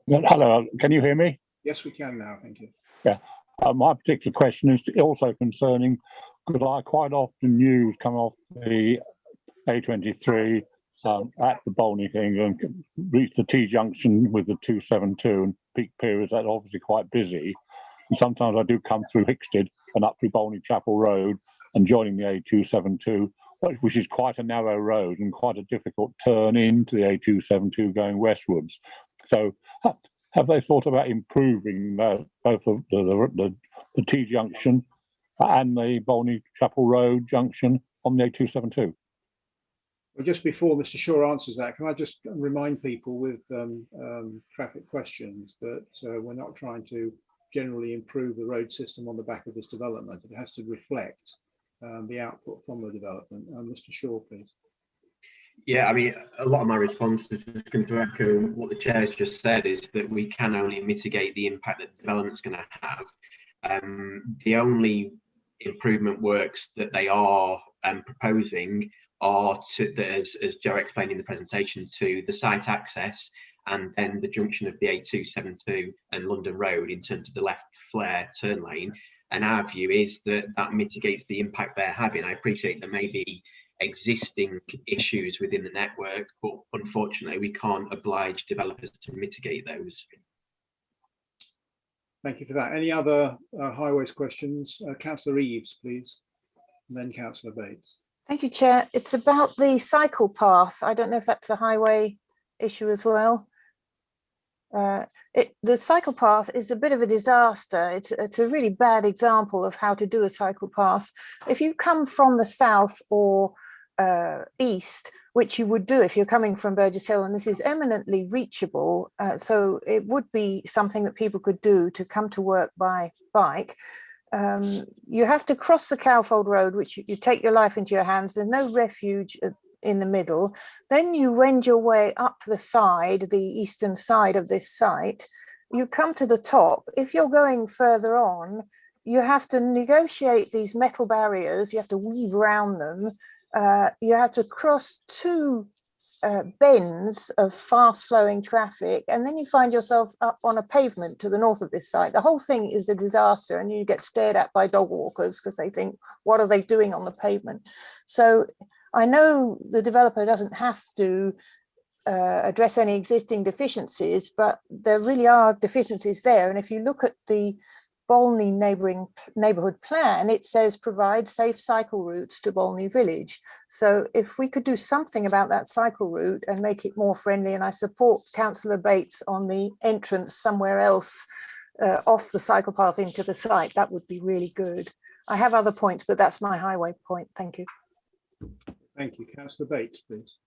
Hello, can you hear me? Yes, we can now, thank you. Yeah, my particular question is also concerning, because I quite often come off the A23 at the Bolney thing and reach the T junction with the 272 and peak periods that are obviously quite busy. And sometimes I do come through Hickstead and up through Bolney Chapel Road and joining the A272, which is quite a narrow road and quite a difficult turn into the A272 going westwards. So have they thought about improving both of the T junction and the Bolney Chapel Road junction on the A272? Well, just before Mr. Shaw answers that, can I just remind people with traffic questions that we're not trying to generally improve the road system on the back of this development. It has to reflect the output from the development. Mr. Shaw, please. Yeah, I mean, a lot of my response is just going to echo what the chair's just said, is that we can only mitigate the impact that the development's going to have. The only improvement works that they are proposing are to, as Joe explained in the presentation, to the site access and then the junction of the A272 and London Road in terms of the left flare turn lane. And our view is that that mitigates the impact they're having. I appreciate there may be existing issues within the network, but unfortunately we can't oblige developers to mitigate those. Thank you for that. Any other highways questions? Councillor Eaves, please, and then Councillor Bates. Thank you, Chair. It's about the cycle path. I don't know if that's a highway issue as well. The cycle path is a bit of a disaster. It's a really bad example of how to do a cycle path. If you come from the south or east, which you would do if you're coming from Burgess Hill, and this is eminently reachable, so it would be something that people could do to come to work by bike. You have to cross the Cowfold Road, which you take your life into your hands. There's no refuge in the middle. Then you wend your way up the side, the eastern side of this site. You come to the top. If you're going further on, you have to negotiate these metal barriers. You have to weave around them. You have to cross two bends of fast flowing traffic, and then you find yourself up on a pavement to the north of this site. The whole thing is a disaster, and you get stared at by dog walkers because they think, what are they doing on the pavement? So I know the developer doesn't have to address any existing deficiencies, but there really are deficiencies there. And if you look at the Bolney neighbourhood plan, it says provide safe cycle routes to Bolney village. So if we could do something about that cycle route and make it more friendly, and I support Councillor Bates on the entrance somewhere else off the cycle path into the site, that would be really good. I have other points, but that's my highway point. Thank you. Thank you. Councillor Bates, please.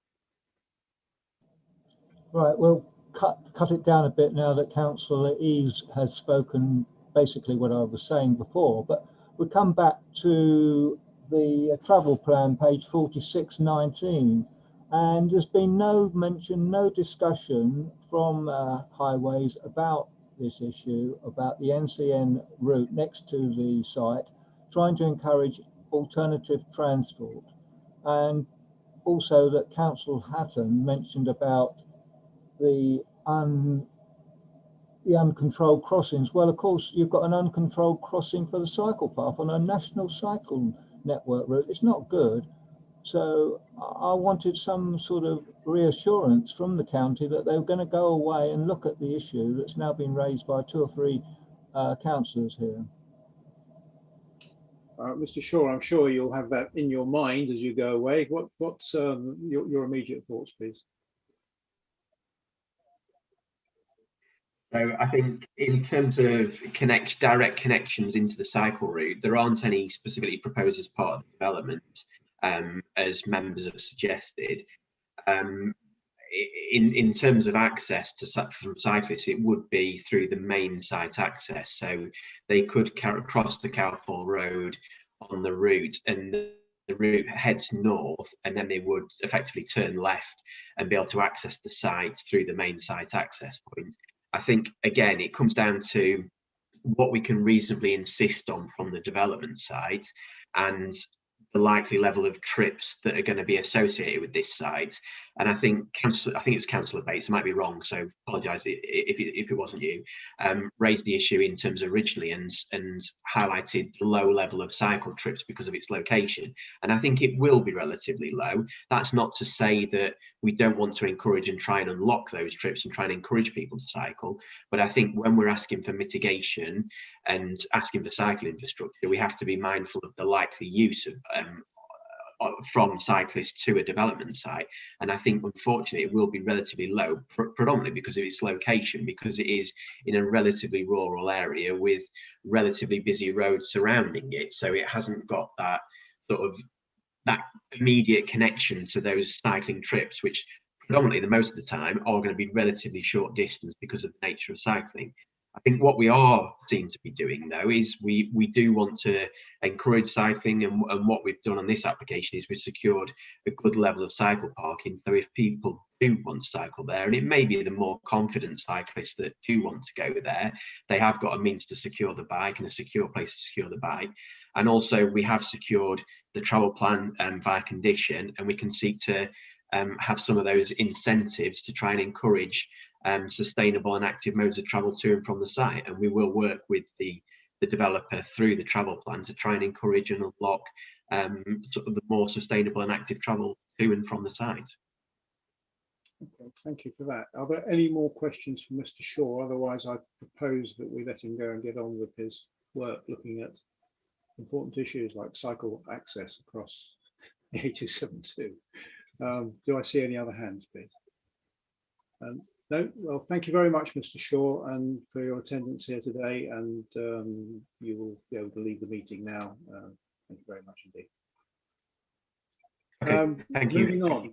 Right, we'll cut it down a bit now that Councillor Eaves has spoken basically what I was saying before, but we come back to the travel plan, page 4619, and there's been no mention, no discussion from highways about this issue, about the NCN route next to the site, trying to encourage alternative transport. And also that Councillor Hatton mentioned about the uncontrolled crossings. Well, of course, you've got an uncontrolled crossing for the cycle path on a national cycle network route. It's not good. So I wanted some sort of reassurance from the county that they were going to go away and look at the issue that's now been raised by 2 or 3 councillors here. Mr. Shaw, I'm sure you'll have that in your mind as you go away. What's your immediate thoughts, please? So I think in terms of direct connections into the cycle route, there aren't any specifically proposed as part of the development, as members have suggested. In terms of access to from cyclists, it would be through the main site access. So they could cross the Cowfold Road on the route, and the route heads north, and then they would effectively turn left and be able to access the site through the main site access point. I think, again, it comes down to what we can reasonably insist on from the development side, and the likely level of trips that are going to be associated with this site. And I think it was Councillor Bates, I might be wrong, so apologise if it wasn't you, raised the issue in terms originally and highlighted the low level of cycle trips because of its location. And I think it will be relatively low. That's not to say that we don't want to encourage and try and unlock those trips and try and encourage people to cycle. But I think when we're asking for mitigation and asking for cycle infrastructure, we have to be mindful of the likely use of from cyclists to a development site. And I think unfortunately it will be relatively low, predominantly because of its location, because it is in a relatively rural area with relatively busy roads surrounding it. So it hasn't got that sort of that immediate connection to those cycling trips, which predominantly the most of the time are going to be relatively short distance because of the nature of cycling. I think what we are seen to be doing though is we do want to encourage cycling, and what we've done on this application is we've secured a good level of cycle parking. So if people do want to cycle there, and it may be the more confident cyclists that do want to go there, they have got a means to secure the bike and a secure place to secure the bike. And also we have secured the travel plan via condition, and we can seek to have some of those incentives to try and encourage sustainable and active modes of travel to and from the site. And we will work with the developer through the travel plan to try and encourage and unlock sort of the more sustainable and active travel to and from the site. Okay, thank you for that. Are there any more questions from Mr. Shaw? Otherwise, I propose that we let him go and get on with his work looking at important issues like cycle access across the A272. Do I see any other hands, please? No. Well, thank you very much, Mr. Shaw, and for your attendance here today. And you will be able to leave the meeting now. Thank you very much indeed. Okay, thank you.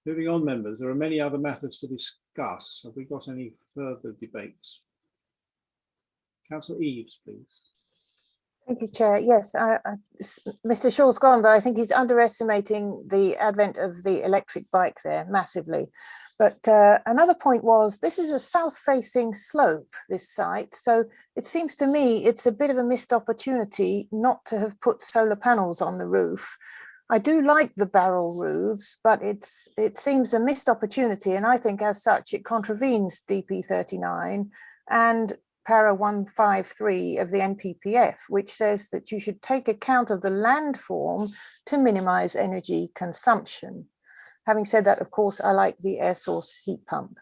Moving on, members. There are many other matters to discuss. Have we got any further debates? Councillor Eaves, please. Thank you, Chair. Yes, Mr. Shaw's gone, but I think he's underestimating the advent of the electric bike there massively. But another point was, this is a south-facing slope, this site. So it seems to me it's a bit of a missed opportunity not to have put solar panels on the roof. I do like the barrel roofs, but it seems a missed opportunity. And I think as such, it contravenes DP 39 and para 153 of the NPPF, which says that you should take account of the landform to minimize energy consumption. Having said that, of course, I like the air source heat pump.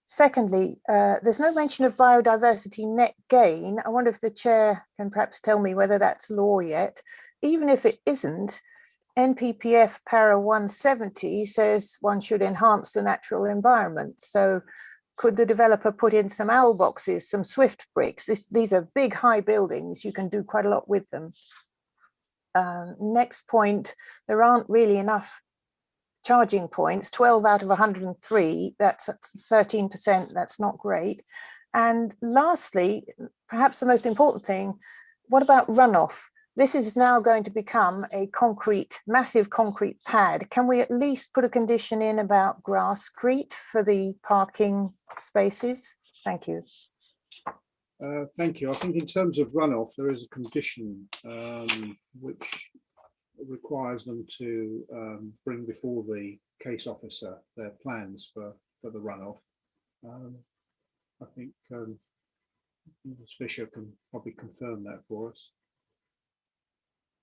Secondly, there's no mention of biodiversity net gain. I wonder if the chair can perhaps tell me whether that's law yet. Even if it isn't, NPPF para 170 says one should enhance the natural environment. So could the developer put in some owl boxes, some Swift bricks? These are big, high buildings. You can do quite a lot with them. Next point, there aren't really enough charging points, 12 out of 103, that's 13%, that's not great. And lastly, perhaps the most important thing, what about runoff? This is now going to become a massive concrete pad. Can we at least put a condition in about grasscrete for the parking spaces? Thank you. Thank you. I think in terms of runoff, there is a condition which requires them to bring before the case officer their plans for the runoff. I think Ms. Fisher can probably confirm that for us.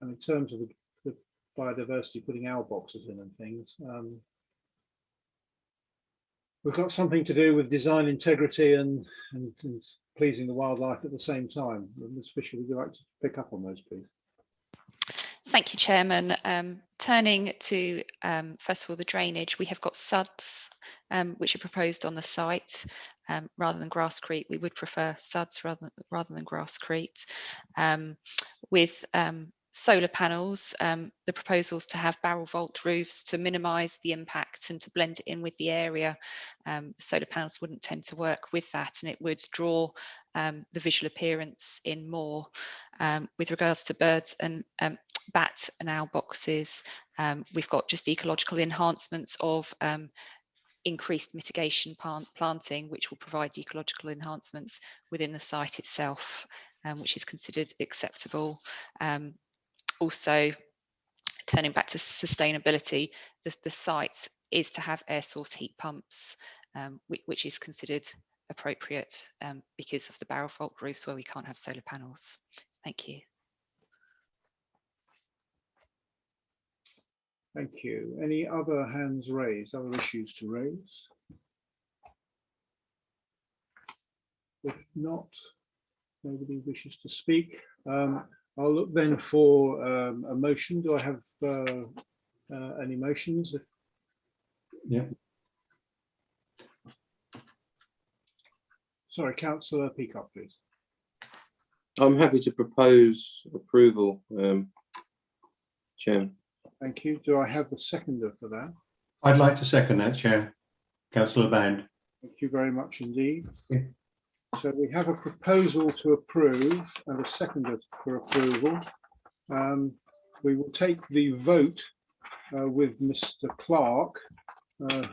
And in terms of the biodiversity, putting owl boxes in and things, we've got something to do with design integrity and pleasing the wildlife at the same time. Ms. Fisher, would you like to pick up on those, please? Thank you, Chairman. Turning to, first of all, the drainage, we have got suds, which are proposed on the site rather than grasscrete. We would prefer suds rather than grasscrete. With solar panels, the proposals to have barrel vault roofs to minimise the impact and to blend it in with the area. Solar panels wouldn't tend to work with that, and it would draw the visual appearance in more. With regards to birds and bat and owl boxes, we've got just ecological enhancements of increased mitigation planting, which will provide ecological enhancements within the site itself, which is considered acceptable. also, turning back to sustainability, the site is to have air source heat pumps, which is considered appropriate because of the barrel vault roofs where we can't have solar panels. Thank you. Thank you. Any other hands raised, other issues to raise? If not, nobody wishes to speak. I'll look then for a motion. Do I have any motions? Yeah. Sorry, Councillor Peacock, please. I'm happy to propose approval, Chairman. Thank you. Do I have the seconder for that? I'd like to second that, Chair. Councillor Band. Thank you very much indeed. Yeah. So we have a proposal to approve and a seconder for approval. We will take the vote with Mr. Clark,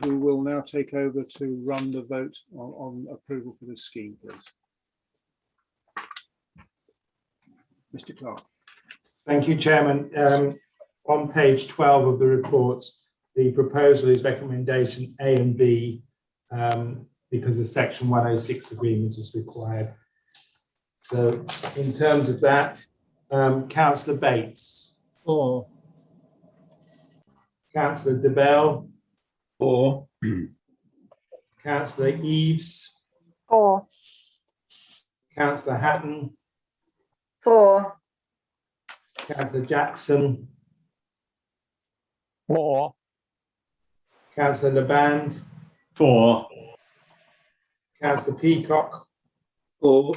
who will now take over to run the vote on approval for this scheme, please. Mr. Clark. Thank you, Chairman. On page 12 of the report, the proposal is recommendation A and B because the section 106 agreement is required. So in terms of that, Councillor Bates. For. Councillor DeBell. For. Councillor Eaves. For. Councillor Hatton. For. Councillor Jackson. For. Councillor Leband. For. Councillor Peacock. For.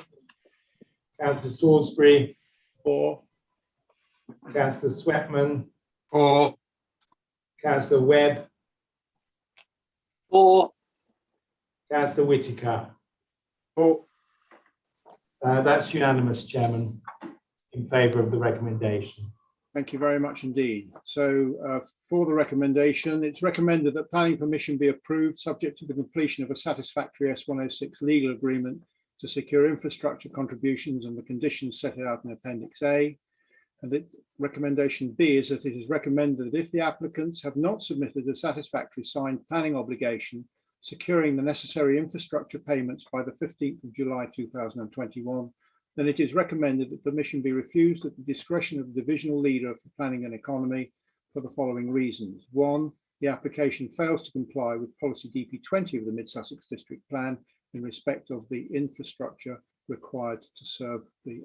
Councillor Salisbury. For. Councillor Sweatman. For. Councillor Webb. For. Councillor Whitaker. For. That's unanimous, Chairman, in favour of the recommendation. Thank you very much indeed. So for the recommendation, it's recommended that planning permission be approved subject to the completion of a satisfactory S106 legal agreement to secure infrastructure contributions and the conditions set out in Appendix A. And the recommendation B is that it is recommended that if the applicants have not submitted a satisfactory signed planning obligation securing the necessary infrastructure payments by the 15th of July 2021, then it is recommended that permission be refused at the discretion of the divisional leader for planning and economy for the following reasons. 1, the application fails to comply with policy DP20 of the Mid-Sussex District Plan in respect of the infrastructure required to serve the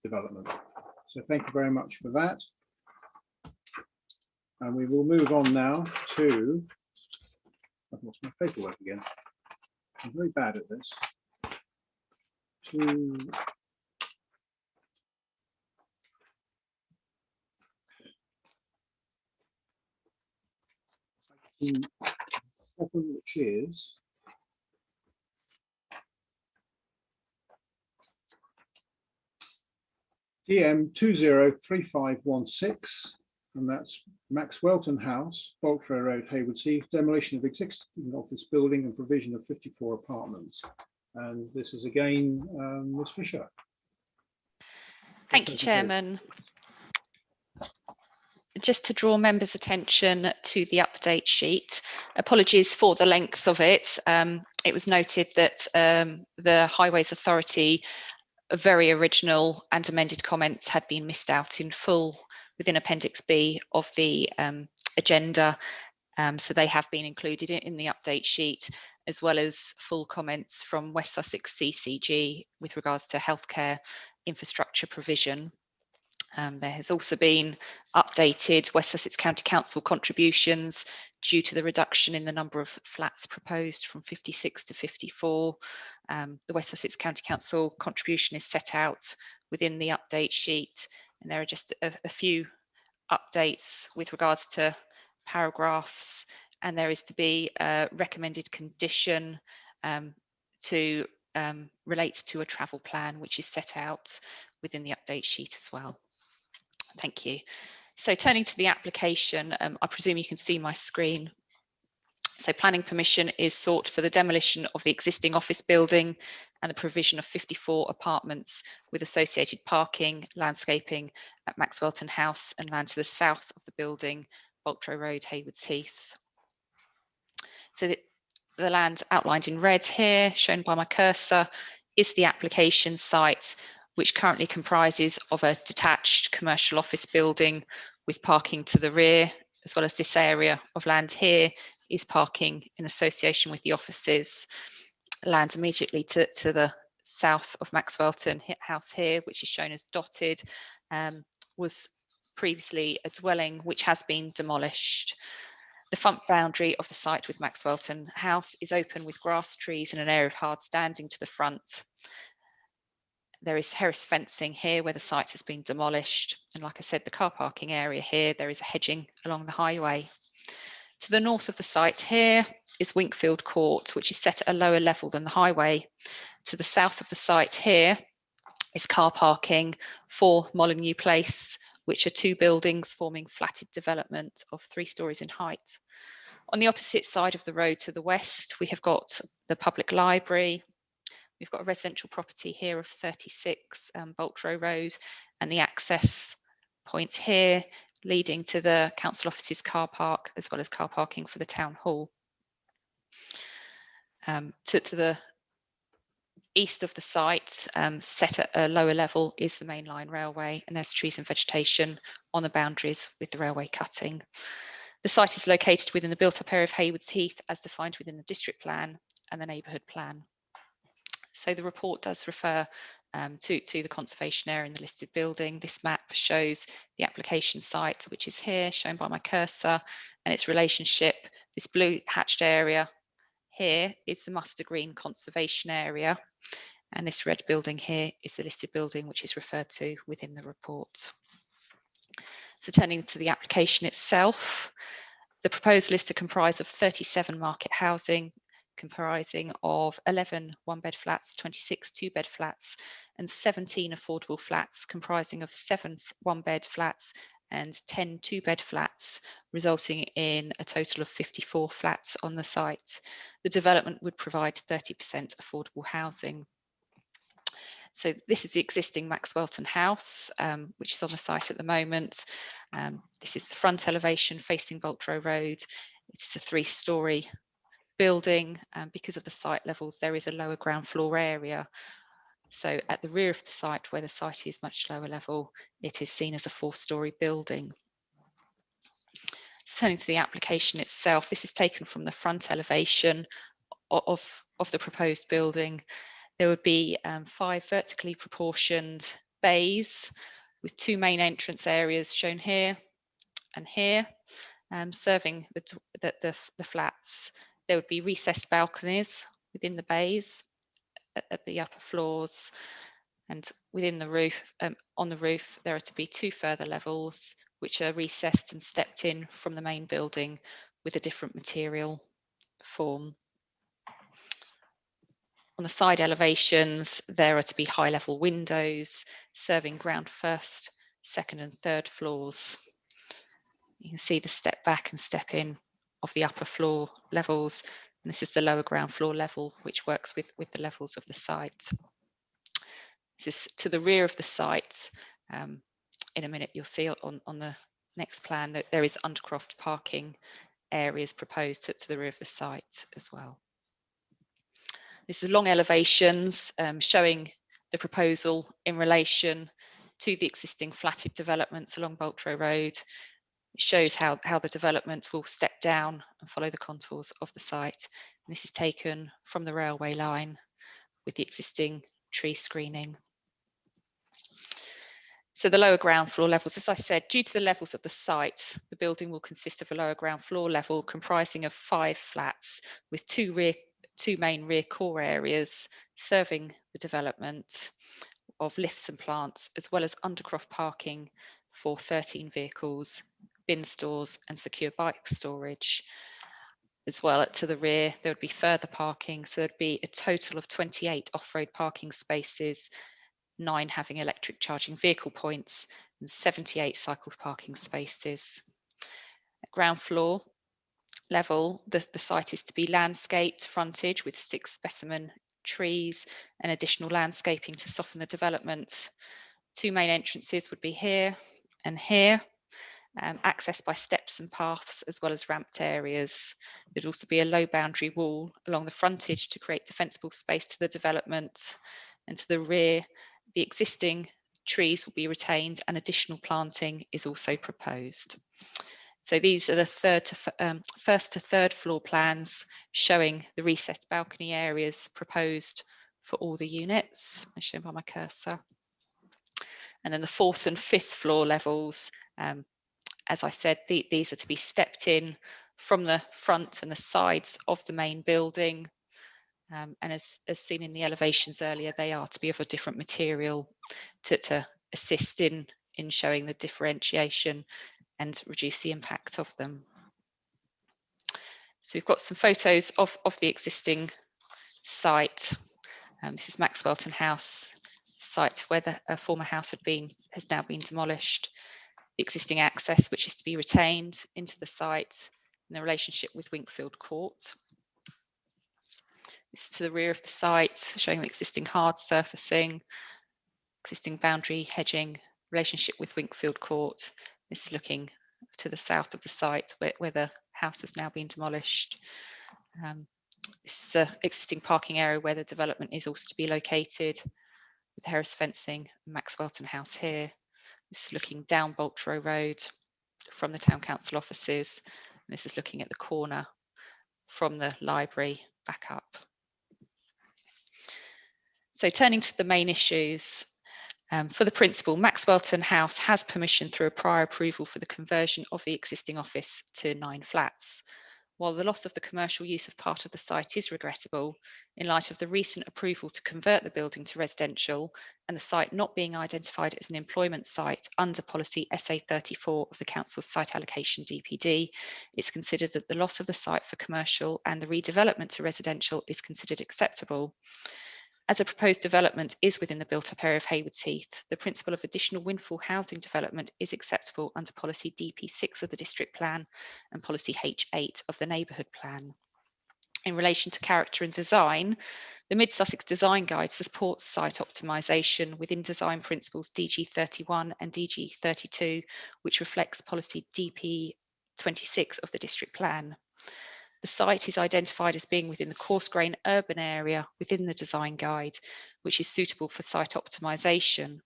development. So thank you very much for that. And we will move on now to, I've lost my paperwork again. I'm very bad at this. To which is DM 203516, and that's Max Welton House, Boltfair Road, Hayward Heath, demolition of existing office building and provision of 54 apartments. And this is again Ms. Fisher. Thank you, Chairman. Just to draw members' attention to the update sheet, apologies for the length of it. It was noted that the Highways Authority very original and amended comments had been missed out in full within Appendix B of the agenda. So they have been included in the update sheet, as well as full comments from West Sussex CCG with regards to healthcare infrastructure provision. There has also been updated West Sussex County Council contributions due to the reduction in the number of flats proposed from 56 to 54. The West Sussex County Council contribution is set out within the update sheet, and there are just a few updates with regards to paragraphs, and there is to be a recommended condition to relate to a travel plan, which is set out within the update sheet as well. Thank you. So turning to the application, I presume you can see my screen. So planning permission is sought for the demolition of the existing office building and the provision of 54 apartments with associated parking, landscaping at Maxwelton House and land to the south of the building, Boltrow Road, Haywards Heath. So the land outlined in red here, shown by my cursor, is the application site, which currently comprises of a detached commercial office building with parking to the rear, as well as this area of land here is parking in association with the offices. Land immediately to the south of Maxwelton House here, which is shown as dotted, was previously a dwelling which has been demolished. The front boundary of the site with Maxwelton House is open with grass, trees and an area of hard standing to the front. There is terrace fencing here where the site has been demolished. And like I said, the car parking area here, there is a hedging along the highway. To the north of the site here is Winkfield Court, which is set at a lower level than the highway. To the south of the site here is car parking for Molyneux Place, which are 2 buildings forming flatted development of 3 stories in height. On the opposite side of the road to the west, we have got the public library. We've got a residential property here of 36 Boltrow Road, and the access point here leading to the council offices car park, as well as car parking for the town hall. To the east of the site, set at a lower level, is the mainline railway, and there's trees and vegetation on the boundaries with the railway cutting. The site is located within the built-up area of Haywards Heath as defined within the district plan and the neighbourhood plan. So the report does refer to the conservation area in the listed building. This map shows the application site, which is here, shown by my cursor, and its relationship. This blue hatched area here is the mustard green conservation area, and this red building here is the listed building, which is referred to within the report. So turning to the application itself, the proposal is to comprise of 37 market housing, comprising of 11 one-bed flats, 26 two-bed flats, and 17 affordable flats, comprising of 7 one-bed flats and 10 two-bed flats, resulting in a total of 54 flats on the site. The development would provide 30% affordable housing. So this is the existing Maxwelton House, which is on the site at the moment. This is the front elevation facing Boltrow Road. It's a 3-storey building, and because of the site levels, there is a lower ground floor area. So at the rear of the site, where the site is much lower level, it is seen as a 4-storey building. Turning to the application itself, this is taken from the front elevation of the proposed building. There would be 5 vertically proportioned bays with 2 main entrance areas shown here and here, serving the flats. There would be recessed balconies within the bays at the upper floors, and within the roof, on the roof, there are to be 2 further levels which are recessed and stepped in from the main building with a different material form. On the side elevations, there are to be high level windows serving ground 1st, 2nd and 3rd floors. You can see the step back and step in of the upper floor levels. And this is the lower ground floor level, which works with the levels of the site. This is to the rear of the site. In a minute, you'll see on the next plan that there is undercroft parking areas proposed to the rear of the site as well. This is long elevations showing the proposal in relation to the existing flatted developments along Boltrow Road. It shows how the development will step down and follow the contours of the site. And this is taken from the railway line with the existing tree screening. So the lower ground floor levels, as I said, due to the levels of the site, the building will consist of a lower ground floor level comprising of 5 flats with 2 main rear core areas serving the development of lifts and plants, as well as undercroft parking for 13 vehicles, bin stores and secure bike storage. As well, to the rear, there would be further parking. So there'd be a total of 28 off-road parking spaces, 9 having electric charging vehicle points and 78 cycle parking spaces. At ground floor level, the site is to be landscaped frontage with 6 specimen trees and additional landscaping to soften the development. Two main entrances would be here and here, accessed by steps and paths as well as ramped areas. There'd also be a low boundary wall along the frontage to create defensible space to the development, and to the rear the existing trees will be retained and additional planting is also proposed. So these are the first to third floor plans showing the recessed balcony areas proposed for all the units, as shown by my cursor. And then the fourth and fifth floor levels, as I said, these are to be stepped in from the front and the sides of the main building. And as seen in the elevations earlier, they are to be of a different material to assist in showing the differentiation and reduce the impact of them. So we've got some photos of the existing site. This is Maxwellton House site where the former house has now been demolished. The existing access, which is to be retained into the site, and the relationship with Winkfield Court. This is to the rear of the site, showing the existing hard surfacing, existing boundary hedging, relationship with Winkfield Court. This is looking to the south of the site where the house has now been demolished. This is the existing parking area where the development is also to be located, with Harris Fencing and Maxwellton House here. This is looking down Boltrow Road from the Town Council offices. And this is looking at the corner from the library back up. So turning to the main issues, for the principal, Maxwellton House has permission through a prior approval for the conversion of the existing office to 9 flats. While the loss of the commercial use of part of the site is regrettable, in light of the recent approval to convert the building to residential and the site not being identified as an employment site under policy SA 34 of the Council's Site Allocation DPD, it's considered that the loss of the site for commercial and the redevelopment to residential is considered acceptable. As a proposed development is within the built-up area of Haywards Heath, the principle of additional windfall housing development is acceptable under policy DP6 of the district plan and policy H8 of the neighbourhood plan. In relation to character and design, the Mid-Sussex Design Guide supports site optimisation within design principles DG31 and DG32, which reflects policy DP26 of the district plan. The site is identified as being within the coarse grain urban area within the design guide, which is suitable for site optimisation.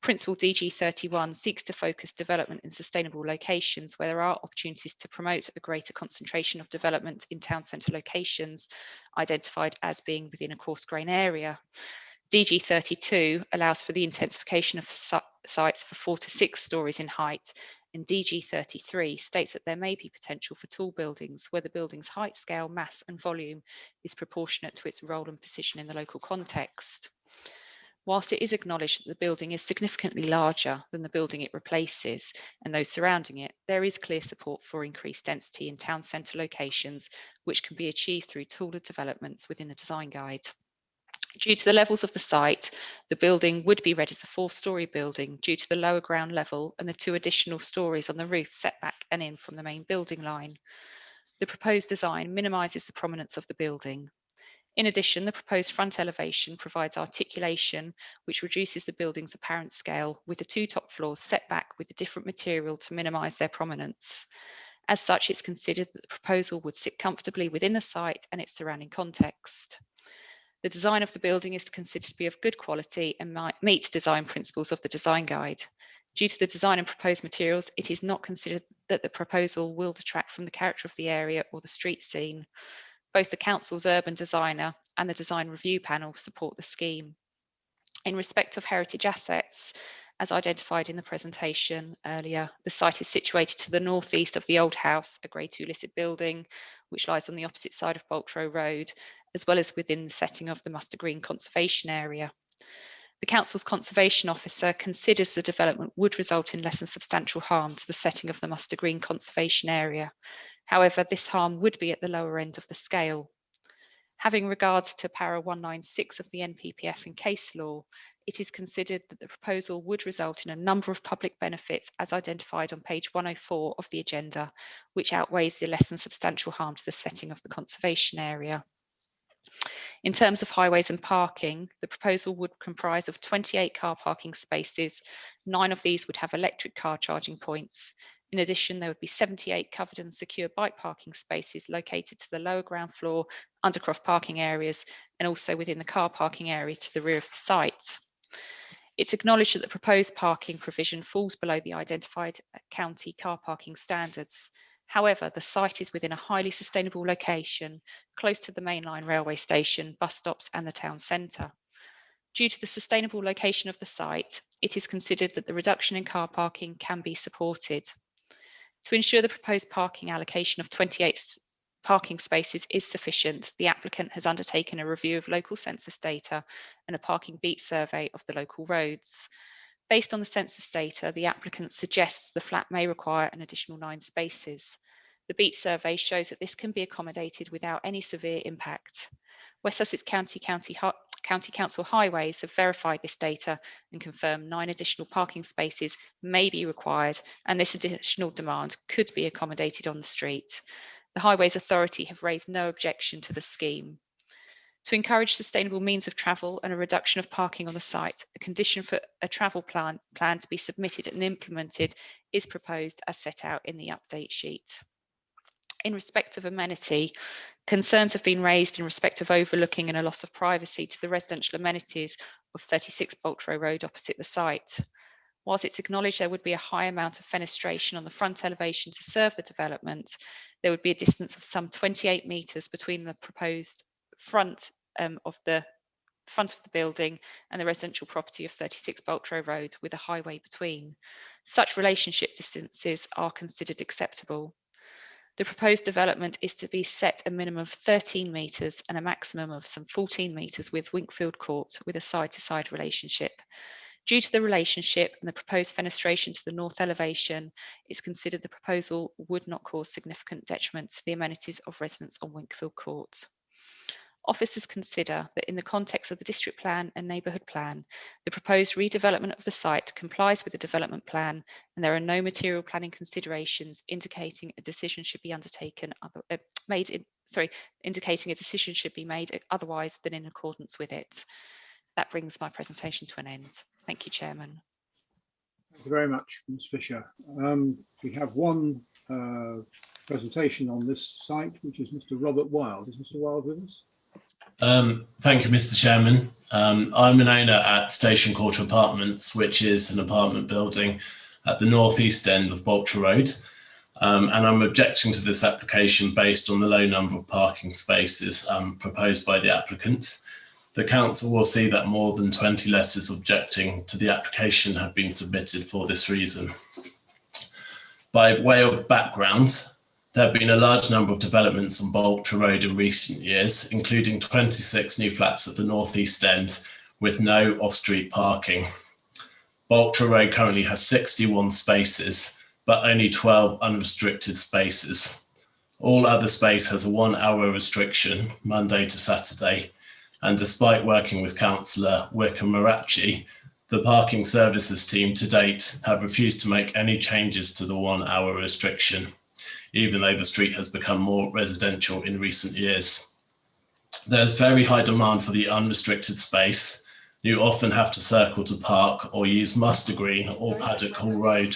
Principle DG31 seeks to focus development in sustainable locations where there are opportunities to promote a greater concentration of development in town centre locations identified as being within a coarse grain area. DG32 allows for the intensification of sites for 4 to 6 stories in height, and DG33 states that there may be potential for tall buildings where the building's height, scale, mass and volume is proportionate to its role and position in the local context. Whilst it is acknowledged that the building is significantly larger than the building it replaces and those surrounding it, there is clear support for increased density in town centre locations, which can be achieved through taller developments within the design guide. Due to the levels of the site, the building would be read as a 4-storey building due to the lower ground level and the 2 additional storeys on the roof set back and in from the main building line. The proposed design minimises the prominence of the building. In addition, the proposed front elevation provides articulation, which reduces the building's apparent scale, with the 2 top floors set back with a different material to minimise their prominence. As such, it's considered that the proposal would sit comfortably within the site and its surrounding context. The design of the building is considered to be of good quality and meet design principles of the design guide. Due to the design and proposed materials, it is not considered that the proposal will detract from the character of the area or the street scene. Both the council's urban designer and the design review panel support the scheme. In respect of heritage assets, as identified in the presentation earlier, the site is situated to the northeast of the old house, a Grade 2 listed building, which lies on the opposite side of Boltrow Road, as well as within the setting of the Muster Green Conservation Area. The Council's Conservation Officer considers the development would result in less than substantial harm to the setting of the Muster Green Conservation Area. However, this harm would be at the lower end of the scale. Having regards to para 196 of the NPPF and case law, it is considered that the proposal would result in a number of public benefits as identified on page 104 of the agenda, which outweighs the less than substantial harm to the setting of the conservation area. In terms of highways and parking, the proposal would comprise of 28 car parking spaces. 9 of these would have electric car charging points. In addition, there would be 78 covered and secure bike parking spaces located to the lower ground floor, undercroft parking areas, and also within the car parking area to the rear of the site. It's acknowledged that the proposed parking provision falls below the identified county car parking standards. However, the site is within a highly sustainable location, close to the mainline railway station, bus stops, and the town centre. Due to the sustainable location of the site, it is considered that the reduction in car parking can be supported. To ensure the proposed parking allocation of 28 parking spaces is sufficient, the applicant has undertaken a review of local census data and a parking beat survey of the local roads. Based on the census data, the applicant suggests the flat may require an additional 9 spaces. The beat survey shows that this can be accommodated without any severe impact. West Sussex County Council Highways have verified this data and confirmed 9 additional parking spaces may be required, and this additional demand could be accommodated on the street. The Highways Authority have raised no objection to the scheme. To encourage sustainable means of travel and a reduction of parking on the site, a condition for a travel plan to be submitted and implemented is proposed as set out in the update sheet. In respect of amenity, concerns have been raised in respect of overlooking and a loss of privacy to the residential amenities of 36 Boltrow Road opposite the site. Whilst it's acknowledged there would be a high amount of fenestration on the front elevation to serve the development, there would be a distance of some 28 metres between the proposed front of the building and the residential property of 36 Boltrow Road with a highway between. Such relationship distances are considered acceptable. The proposed development is to be set a minimum of 13 metres and a maximum of some 14 metres with Winkfield Court with a side-to-side relationship. Due to the relationship and the proposed fenestration to the north elevation, it's considered the proposal would not cause significant detriment to the amenities of residents on Winkfield Court. Officers consider that in the context of the district plan and neighbourhood plan, the proposed redevelopment of the site complies with the development plan, and there are no material planning considerations indicating a decision should be indicating a decision should be made otherwise than in accordance with it. That brings my presentation to an end. Thank you, Chairman. Thank you very much, Ms. Fisher. We have one presentation on this site, which is Mr. Robert Wild. Is Mr. Wild with us? Thank you, Mr. Chairman. I'm an owner at Station Quarter Apartments, which is an apartment building at the northeast end of Boltrow Road, and I'm objecting to this application based on the low number of parking spaces proposed by the applicant. The council will see that more than 20 letters objecting to the application have been submitted for this reason. By way of background, there have been a large number of developments on Boltrow Road in recent years, including 26 new flats at the northeast end with no off-street parking. Boltrow Road currently has 61 spaces, but only 12 unrestricted spaces. All other space has a 1-hour restriction, Monday to Saturday, and despite working with Councillor Wickham Marachi, the parking services team to date have refused to make any changes to the 1-hour restriction, even though the street has become more residential in recent years. There's very high demand for the unrestricted space. You often have to circle to park or use Muster Green or Paddock Hall Road.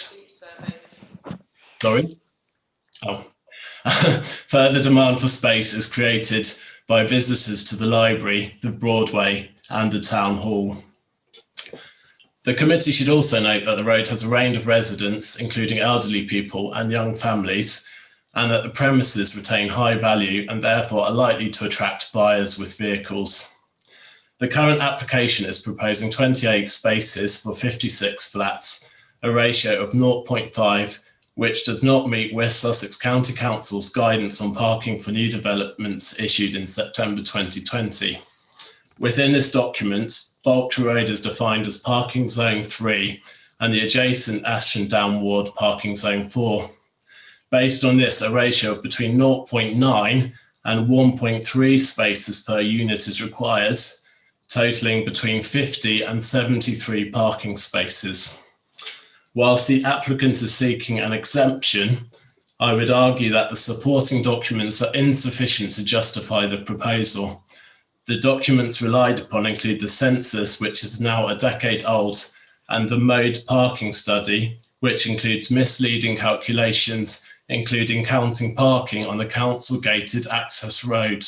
Sorry? Oh. Further demand for space is created by visitors to the library, the Broadway and the Town Hall. The committee should also note that the road has a range of residents, including elderly people and young families, and that the premises retain high value and therefore are likely to attract buyers with vehicles. The current application is proposing 28 spaces for 56 flats, a ratio of 0.5, which does not meet West Sussex County Council's guidance on parking for new developments issued in September 2020. Within this document, Boltrow Road is defined as Parking Zone 3 and the adjacent Ashton Down Ward Parking Zone 4. Based on this, a ratio of between 0.9 and 1.3 spaces per unit is required, totaling between 50 and 73 parking spaces. Whilst the applicant is seeking an exemption, I would argue that the supporting documents are insufficient to justify the proposal. The documents relied upon include the census, which is now a decade old, and the mode parking study, which includes misleading calculations, including counting parking on the council gated access road.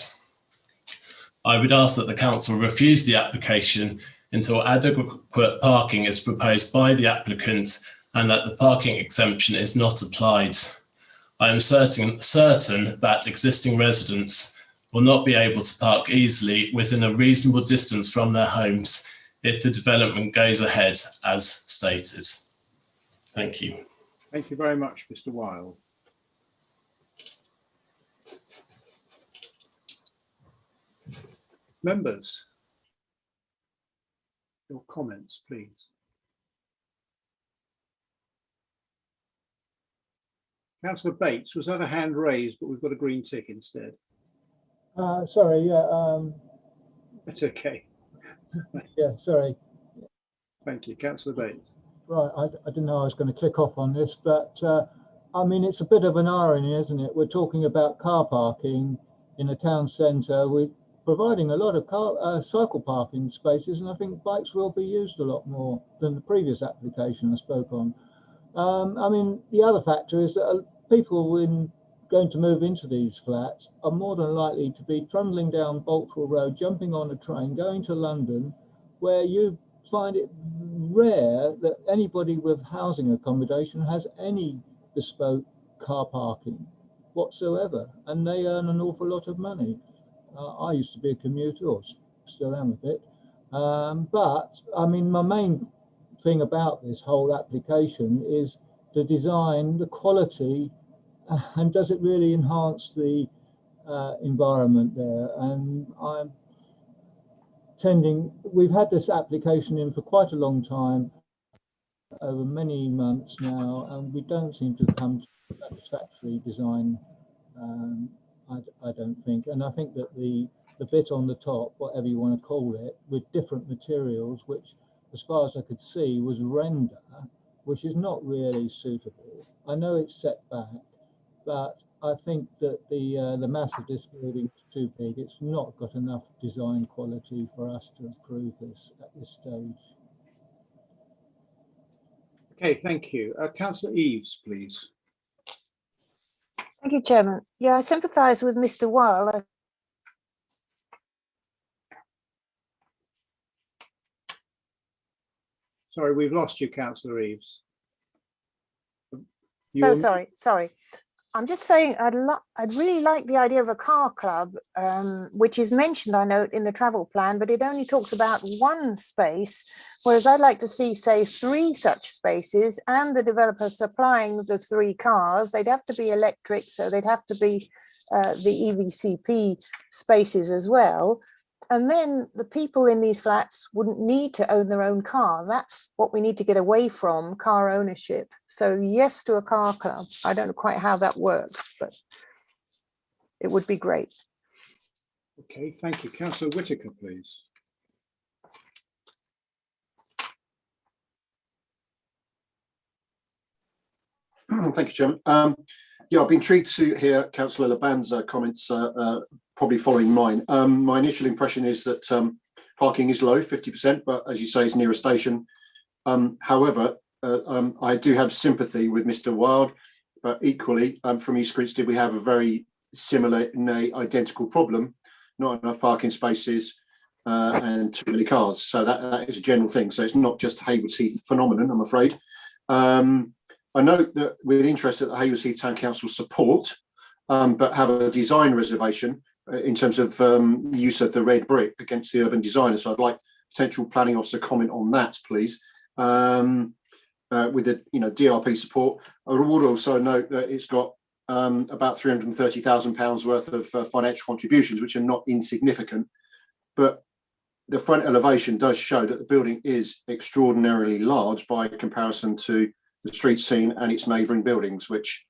I would ask that the council refuse the application until adequate parking is proposed by the applicant and that the parking exemption is not applied. I am certain that existing residents will not be able to park easily within a reasonable distance from their homes if the development goes ahead as stated. Thank you. Thank you very much, Mr. Wilde. Members, your comments, please. Councillor Bates, was that a hand raised, but we've got a green tick instead? Sorry, yeah. That's okay. Yeah, sorry. Thank you, Councillor Bates. Right, I didn't know I was going to click off on this, but I mean, it's a bit of an irony, isn't it? We're talking about car parking in a town centre. We're providing a lot of cycle parking spaces, and I think bikes will be used a lot more than the previous application I spoke on. I mean, the other factor is that people going to move into these flats are more than likely to be trundling down Boltwell Road, jumping on a train, going to London, where you find it rare that anybody with housing accommodation has any bespoke car parking whatsoever, and they earn an awful lot of money. I used to be a commuter, or still am a bit, but I mean, my main thing about this whole application is the design, the quality, and does it really enhance the environment there? And I'm we've had this application in for quite a long time, over many months now, and we don't seem to come to a satisfactory design, I don't think. And I think that the bit on the top, whatever you want to call it, with different materials, which as far as I could see was render, which is not really suitable. I know it's set back, but I think that the mass of this building is too big. It's not got enough design quality for us to approve this at this stage. Okay, thank you. Councillor Eaves, please. Thank you, Chairman. Yeah, I sympathise with Mr. Wilde. Sorry, we've lost you, Councillor Eaves. Sorry. I'm just saying I'd really like the idea of a car club, which is mentioned, I note, in the travel plan, but it only talks about one space, whereas I'd like to see, say, 3 such spaces and the developer supplying the 3 cars. They'd have to be electric, so they'd have to be the EVCP spaces as well. And then the people in these flats wouldn't need to own their own car. That's what we need to get away from, car ownership. So yes to a car club. I don't know quite how that works, but it would be great. Okay, thank you. Councillor Whitaker, please. Thank you, Chairman. Yeah, I've been intrigued to hear Councillor Laban's comments, probably following mine. My initial impression is that parking is low, 50%, but as you say, it's near a station. However, I do have sympathy with Mr. Wilde, but equally, from East Grinstead, we have a very similar, identical problem, not enough parking spaces and too many cars. So that is a general thing. So it's not just a Haywards Heath phenomenon, I'm afraid. I note that with interest that the Haywards Heath Town Council support, but have a design reservation in terms of the use of the red brick against the urban designer. So I'd like potential planning officer comment on that, please. With the DRP support, I would also note that it's got about £330,000 worth of financial contributions, which are not insignificant. But the front elevation does show that the building is extraordinarily large by comparison to the street scene and its neighbouring buildings, which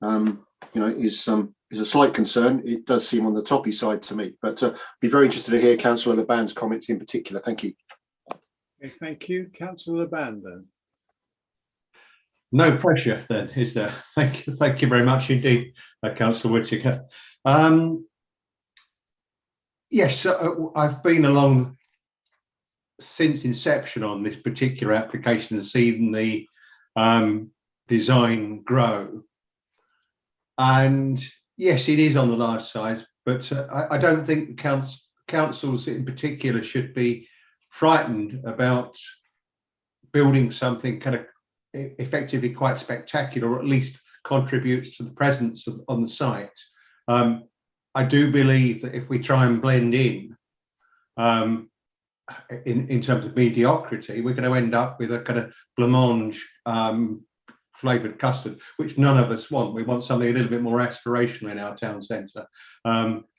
is a slight concern. It does seem on the toppy side to me, but be very interested to hear Councillor Laban's comments in particular. Thank you. Okay, thank you. Councillor Laban, then. No pressure, then, is there? Thank you very much indeed, Councillor Whitaker. Yes, I've been along since inception on this particular application and seen the design grow. And yes, it is on the large size, but I don't think the councils in particular should be frightened about building something kind of effectively quite spectacular, or at least contributes to the presence on the site. I do believe that if we try and blend in terms of mediocrity, we're going to end up with a kind of blancmange flavoured custard, which none of us want. We want something a little bit more aspirational in our town centre.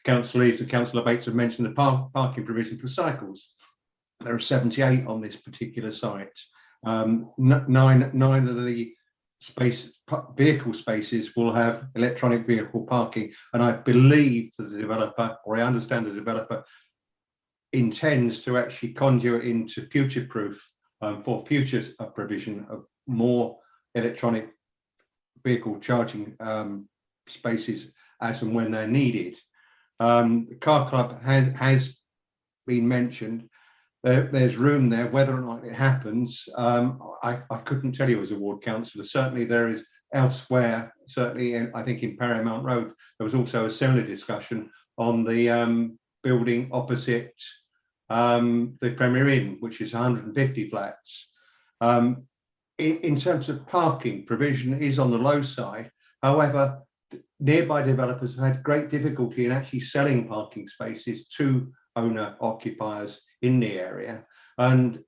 Councillor Eves and Councillor Bates have mentioned the parking provision for cycles. There are 78 on this particular site. Nine of the vehicle spaces will have electronic vehicle parking, and I believe that the developer, or I understand the developer, intends to actually conjure into future-proof for future provision of more electronic vehicle charging spaces as and when they're needed. The car club has been mentioned. There's room there. Whether or not it happens, I couldn't tell you as a ward councillor. Certainly there is elsewhere, certainly I think in Paramount Road, there was also a similar discussion on the building opposite the Premier Inn, which is 150 flats. In terms of parking, provision is on the low side. However, nearby developers have had great difficulty in actually selling parking spaces to owner occupiers in the area, and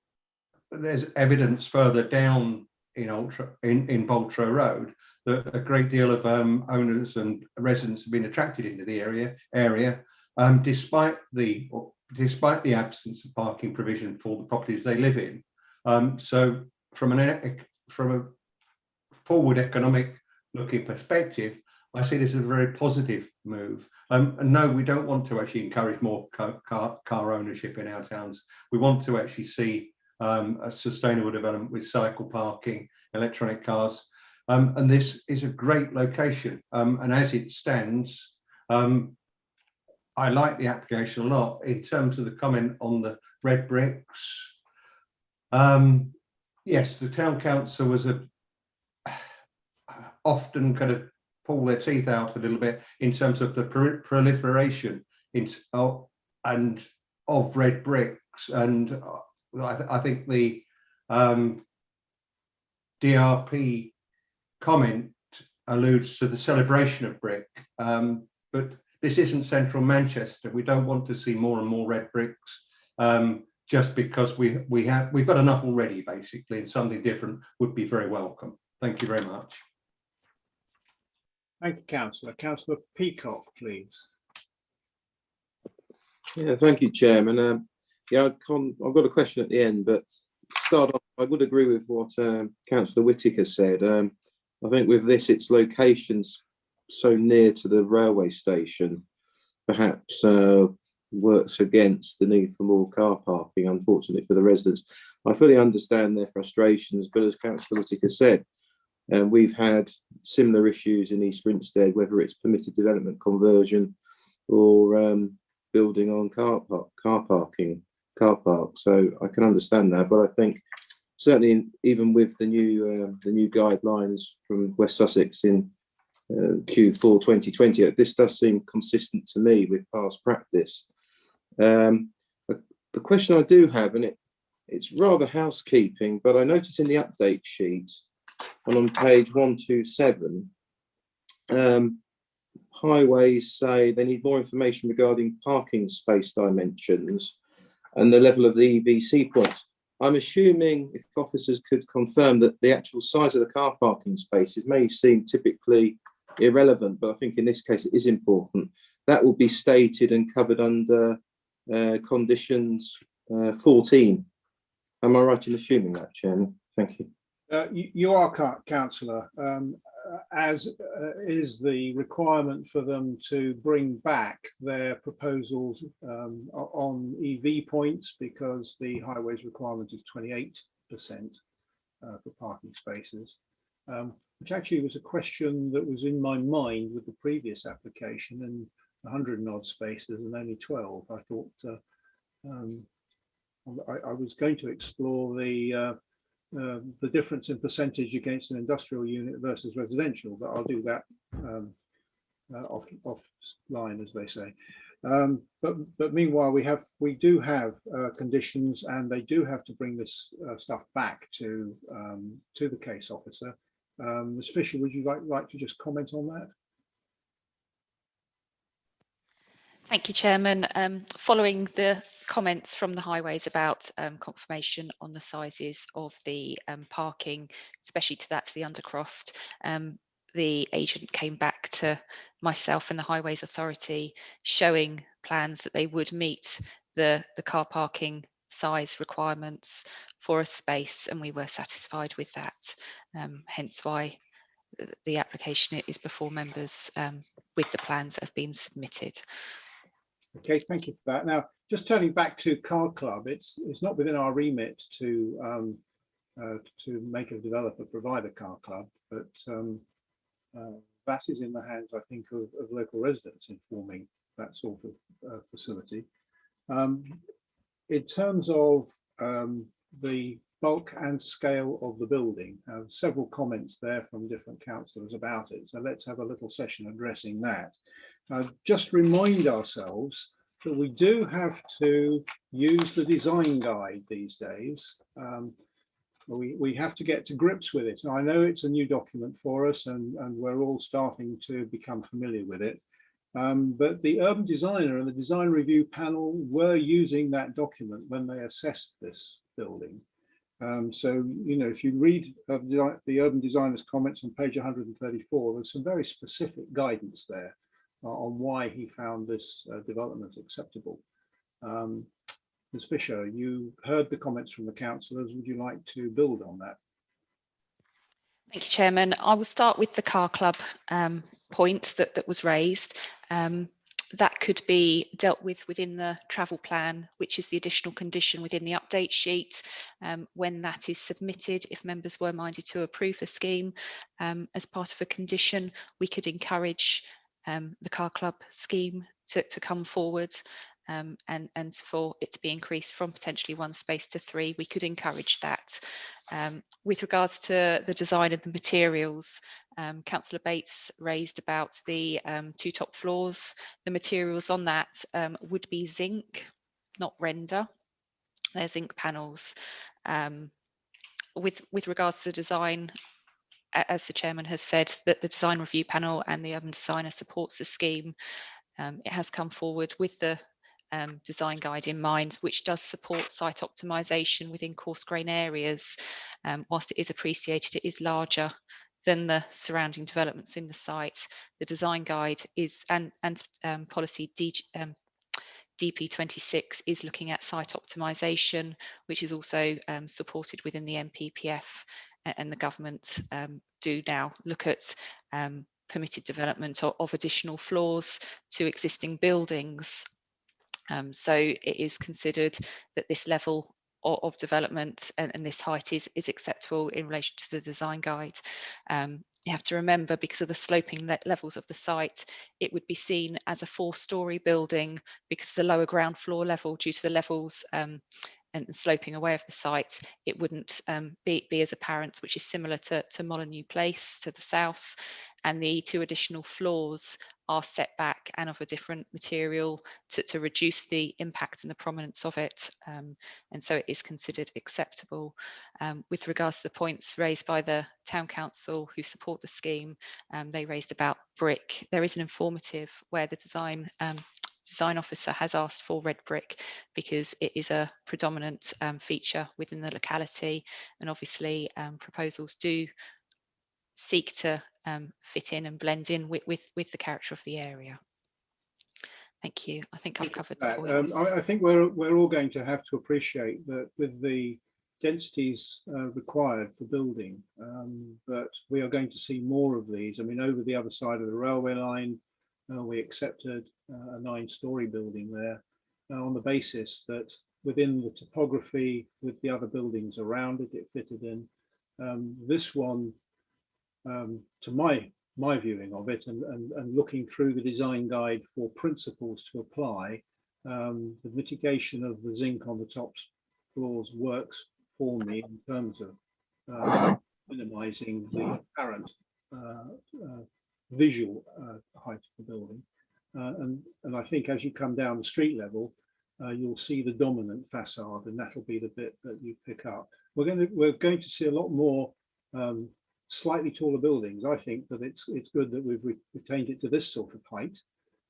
there's evidence further down in Boltrow Road that a great deal of owners and residents have been attracted into the area despite the absence of parking provision for the properties they live in. So from a forward economic looking perspective, I see this as a very positive move. And no, we don't want to actually encourage more car ownership in our towns. We want to actually see a sustainable development with cycle parking, electronic cars. And this is a great location. And as it stands, I like the application a lot. In terms of the comment on the red bricks, yes, the town council was often kind of pull their teeth out a little bit in terms of the proliferation of red bricks, and I think the DRP comment alludes to the celebration of brick, but this isn't central Manchester. We don't want to see more and more red bricks just because we've got enough already, basically, and something different would be very welcome. Thank you very much. Thank you, Councillor. Councillor Peacock, please. Yeah, thank you, Chairman. Yeah, I've got a question at the end, but to start off, I would agree with what Councillor Whittaker said. I think with this, its location's so near to the railway station, perhaps works against the need for more car parking, unfortunately for the residents. I fully understand their frustrations, but as Councillor Whittaker said, we've had similar issues in East Grinstead, whether it's permitted development conversion or building on car park. So I can understand that, but I think certainly even with the new guidelines from West Sussex in Q4 2020, this does seem consistent to me with past practice. The question I do have, and it's rather housekeeping, but I noticed in the update sheet, and on page 127, highways say they need more information regarding parking space dimensions and the level of the EVC points. I'm assuming if officers could confirm that the actual size of the car parking spaces may seem typically irrelevant, but I think in this case it is important. That will be stated and covered under conditions 14. Am I right in assuming that, Chairman? Thank you. You are, Councillor, as is the requirement for them to bring back their proposals on EV points, because the highways requirement is 28% for parking spaces, which actually was a question that was in my mind with the previous application, 100 and odd spaces and only 12. I thought I was going to explore the difference in percentage against an industrial unit versus residential, but I'll do that offline, as they say. But meanwhile, we do have conditions, and they do have to bring this stuff back to the case officer. Ms. Fisher, would you like to just comment on that? Thank you, Chairman. Following the comments from the highways about confirmation on the sizes of the parking, especially to the Undercroft, the agent came back to myself and the Highways Authority showing plans that they would meet the car parking size requirements for a space, and we were satisfied with that. Hence why the application is before members with the plans that have been submitted. Okay, thank you for that. Now, just turning back to Car Club, it's not within our remit to make a developer provide a car club, but that is in the hands, I think, of local residents informing that sort of facility. In terms of the bulk and scale of the building, several comments there from different councillors about it. So let's have a little session addressing that. Just remind ourselves that we do have to use the design guide these days. We have to get to grips with it. Now, I know it's a new document for us, and we're all starting to become familiar with it. But the urban designer and the design review panel were using that document when they assessed this building. So, you know, if you read the urban designer's comments on page 134, there's some very specific guidance there on why he found this development acceptable. Ms. Fisher, you heard the comments from the councillors. Would you like to build on that? Thank you, Chairman. I will start with the car club point that was raised. That could be dealt with within the travel plan, which is the additional condition within the update sheet. When that is submitted, if members were minded to approve the scheme as part of a condition, we could encourage the car club scheme to come forward, and for it to be increased from potentially 1 space to 3, we could encourage that. With regards to the design of the materials, Councillor Bates raised about the 2 top floors. The materials on that would be zinc, not render. They're zinc panels. With regards to the design, as the chairman has said, that the design review panel and the urban designer supports the scheme. It has come forward with the design guide in mind, which does support site optimization within coarse grain areas. Whilst it is appreciated, it is larger than the surrounding developments in the site. The design guide is and policy DP26 is looking at site optimization, which is also supported within the NPPF, and the government do now look at permitted development of additional floors to existing buildings. So it is considered that this level of development and this height is acceptable in relation to the design guide. You have to remember, because of the sloping levels of the site, it would be seen as a 4-storey building, because the lower ground floor level, due to the levels and sloping away of the site, it wouldn't be as apparent, which is similar to Molyneux Place to the south. And the 2 additional floors are set back and of a different material to reduce the impact and the prominence of it. And so it is considered acceptable. With regards to the points raised by the Town Council who support the scheme, they raised about brick. There is an informative where the design officer has asked for red brick because it is a predominant feature within the locality, and obviously proposals do seek to fit in and blend in with the character of the area. Thank you. I think I've covered the points. I think we're all going to have to appreciate that with the densities required for building, that we are going to see more of these. I mean, over the other side of the railway line, we accepted a 9-storey building there on the basis that within the topography with the other buildings around it, it fitted in. This one, to my my viewing of it and looking through the design guide for principles to apply, the mitigation of the zinc on the top floors works for me in terms of minimizing the apparent visual height of the building. And I think as you come down the street level, you'll see the dominant facade, and that'll be the bit that you pick up. We're going to see a lot more slightly taller buildings. I think that it's good that we've retained it to this sort of height,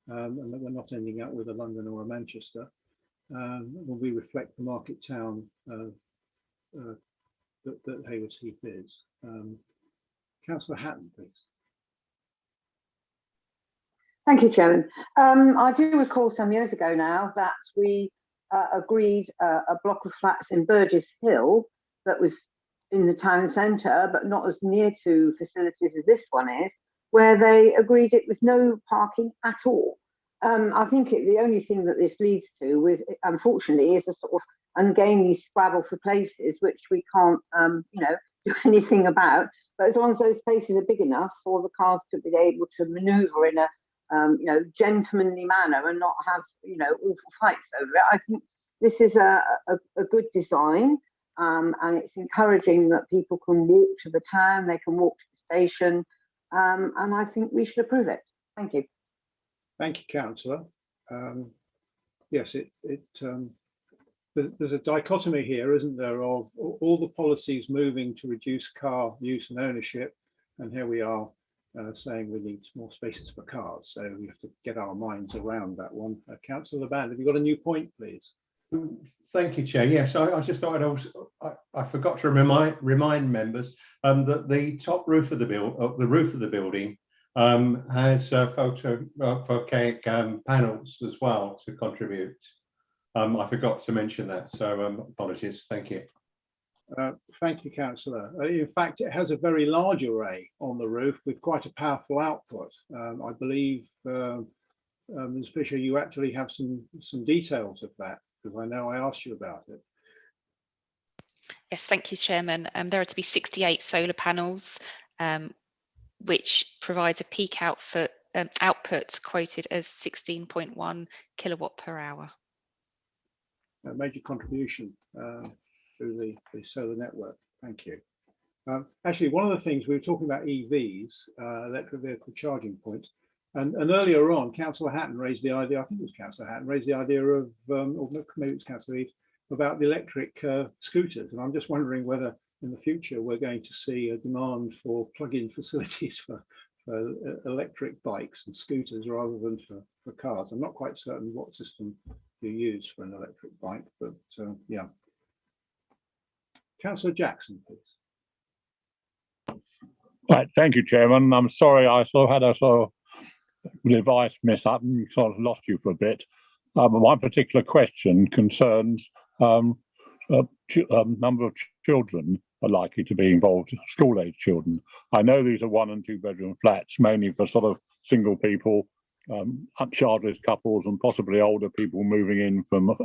and that we're not ending up with a London or a Manchester. When we reflect the market town that Haywards Heath is. Councillor Hatton, please. Thank you, Chairman. I do recall some years ago now that we agreed a block of flats in Burgess Hill that was in the town centre, but not as near to facilities as this one is, where they agreed it with no parking at all. I think the only thing that this leads to, with unfortunately, is a sort of ungainly scrabble for places, which we can't, do anything about. But as long as those places are big enough for the cars to be able to manoeuvre in a gentlemanly manner and not have, awful fights over it, I think this is a good design, and it's encouraging that people can walk to the town, they can walk to the station, and I think we should approve it. Thank you. Thank you, Councillor. Yes, there's a dichotomy here, isn't there, of all the policies moving to reduce car use and ownership, and here we are saying we need more spaces for cars. So we have to get our minds around that one. Councillor Band, have you got a new point, please? Thank you, Chair. Yes, I just thought I forgot to remind members that the top roof of the building has photovoltaic panels as well to contribute. I forgot to mention that, so apologies. Thank you. Thank you, Councillor. In fact, it has a very large array on the roof with quite a powerful output. I believe, Ms. Fisher, you actually have some details of that, because I know I asked you about it. Yes, thank you, Chairman. There are to be 68 solar panels, which provides a peak output quoted as 16.1 kilowatt per hour. A major contribution through the solar network. Thank you. Actually, one of the things we were talking about EVs, electric vehicle charging points, and earlier on, Councillor Hatton raised the idea. I think it was Councillor Hatton raised the idea of, or maybe it was Councillor Eves, about the electric scooters, and I'm just wondering whether in the future we're going to see a demand for plug-in facilities for electric bikes and scooters rather than for cars. I'm not quite certain what system you use for an electric bike, but yeah. Councillor Jackson, please. Right, thank you, Chairman. I'm sorry, I sort of had a sort of device mess up and sort of lost you for a bit. My particular question concerns number of children are likely to be involved, school-age children. I know these are 1 and 2 bedroom flats, mainly for sort of single people, childless couples, and possibly older people moving in from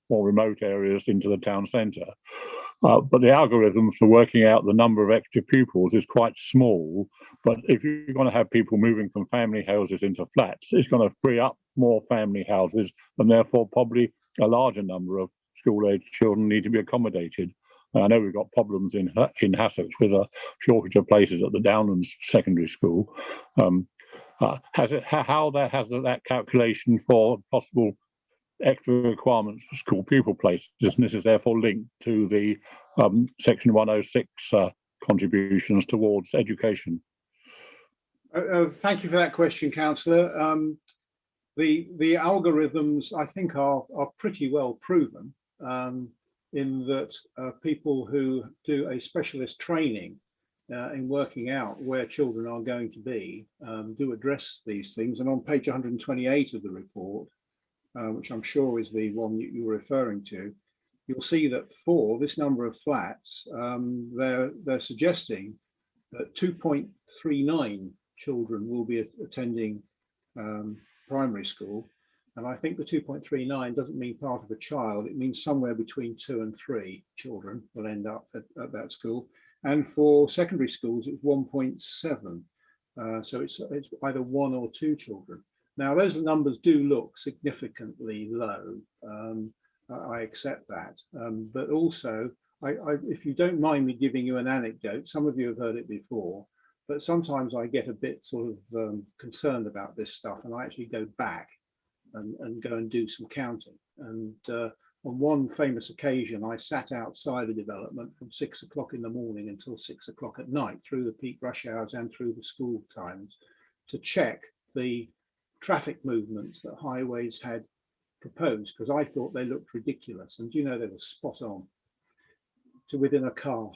more remote areas into the town centre. But the algorithms for working out the number of extra pupils is quite small. But if you're going to have people moving from family houses into flats, it's going to free up more family houses, and therefore probably a larger number of school-age children need to be accommodated. I know we've got problems in Sussex with a shortage of places at the Downlands Secondary School. Has that calculation for possible extra requirements for school pupil places, and this is therefore linked to the Section 106 contributions towards education? Thank you for that question, Councillor. The algorithms, I think, are pretty well proven, in that people who do a specialist training in working out where children are going to be do address these things. And on page 128 of the report, which I'm sure is the one you were referring to, you'll see that for this number of flats, they're suggesting that 2.39 children will be attending primary school. And I think the 2.39 doesn't mean part of a child, it means somewhere between 2 and 3 children will end up at that school. And for secondary schools, it's 1.7. So it's either 1 or 2 children. Now those numbers do look significantly low. I accept that, but also if you don't mind me giving you an anecdote, some of you have heard it before, but sometimes I get a bit sort of concerned about this stuff, and I actually go back and go and do some counting. And on one famous occasion, I sat outside the development from 6 o'clock in the morning until 6 o'clock at night, through the peak rush hours and through the school times, to check the traffic movements that highways had proposed, because I thought they looked ridiculous. And you know, they were spot on to within a car.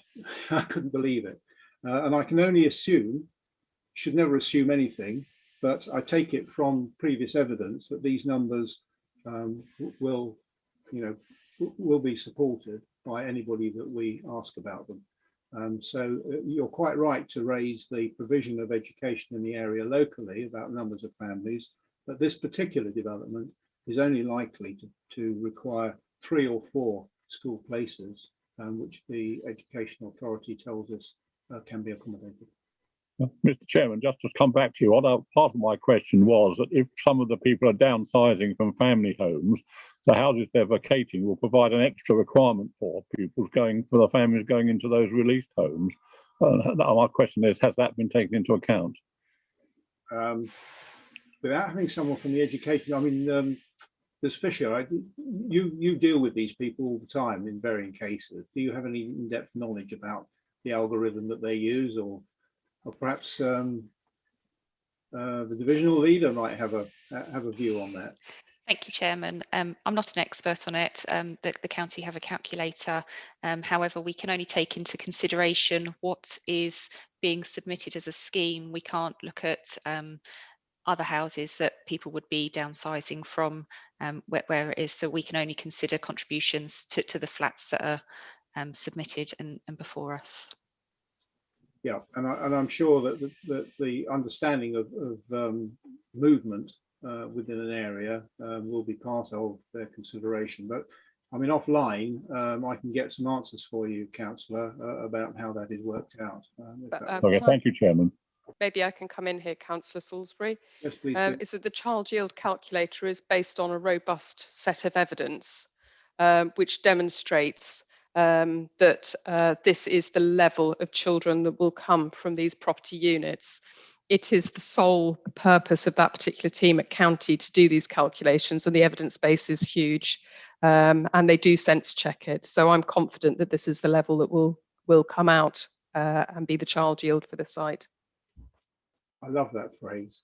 I couldn't believe it. And I can only assume, should never assume anything, but I take it from previous evidence that these numbers will be supported by anybody that we ask about them. So you're quite right to raise the provision of education in the area locally about numbers of families, but this particular development is only likely to require 3 or 4 school places, which the Education Authority tells us can be accommodated. Mr. Chairman, just to come back to you, part of my question was that if some of the people are downsizing from family homes, the houses they're vacating will provide an extra requirement for the families going into those released homes. My question is, has that been taken into account? Without having someone from the education, I mean, there's Fisher. You deal with these people all the time in varying cases. Do you have any in-depth knowledge about the algorithm that they use, or perhaps the divisional leader might have a view on that? Thank you, Chairman. I'm not an expert on it. The county have a calculator. However, we can only take into consideration what is being submitted as a scheme. We can't look at other houses that people would be downsizing from where it is. So we can only consider contributions to the flats that are submitted and before us. Yeah, and I'm sure that the understanding of movement within an area will be part of their consideration. But I mean, offline, I can get some answers for you, Councillor, about how that is worked out. Okay, thank you, Chairman. Maybe I can come in here, Councillor Salisbury. Yes, please. Is that the child yield calculator is based on a robust set of evidence which demonstrates that this is the level of children that will come from these property units. It is the sole purpose of that particular team at county to do these calculations, and the evidence base is huge, and they do sense check it. So I'm confident that this is the level that will come out and be the child yield for the site. I love that phrase.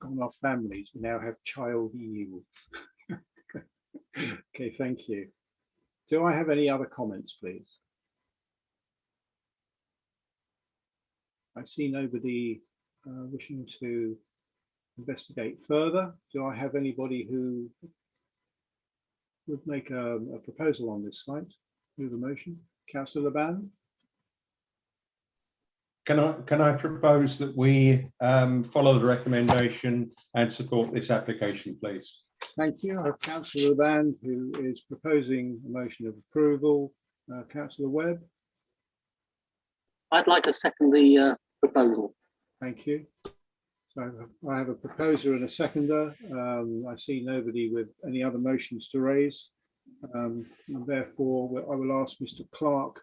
On our families, we now have child yields. Okay, thank you. Do I have any other comments, please? I see nobody wishing to investigate further. Do I have anybody who would make a proposal on this site? Move a motion. Councillor Laban? Can I propose that we follow the recommendation and support this application, please? Thank you. I have Councillor Laban who is proposing a motion of approval. Councillor Webb? I'd like to second the proposal. Thank you. So I have a proposer and a seconder. I see nobody with any other motions to raise. And therefore, I will ask Mr. Clark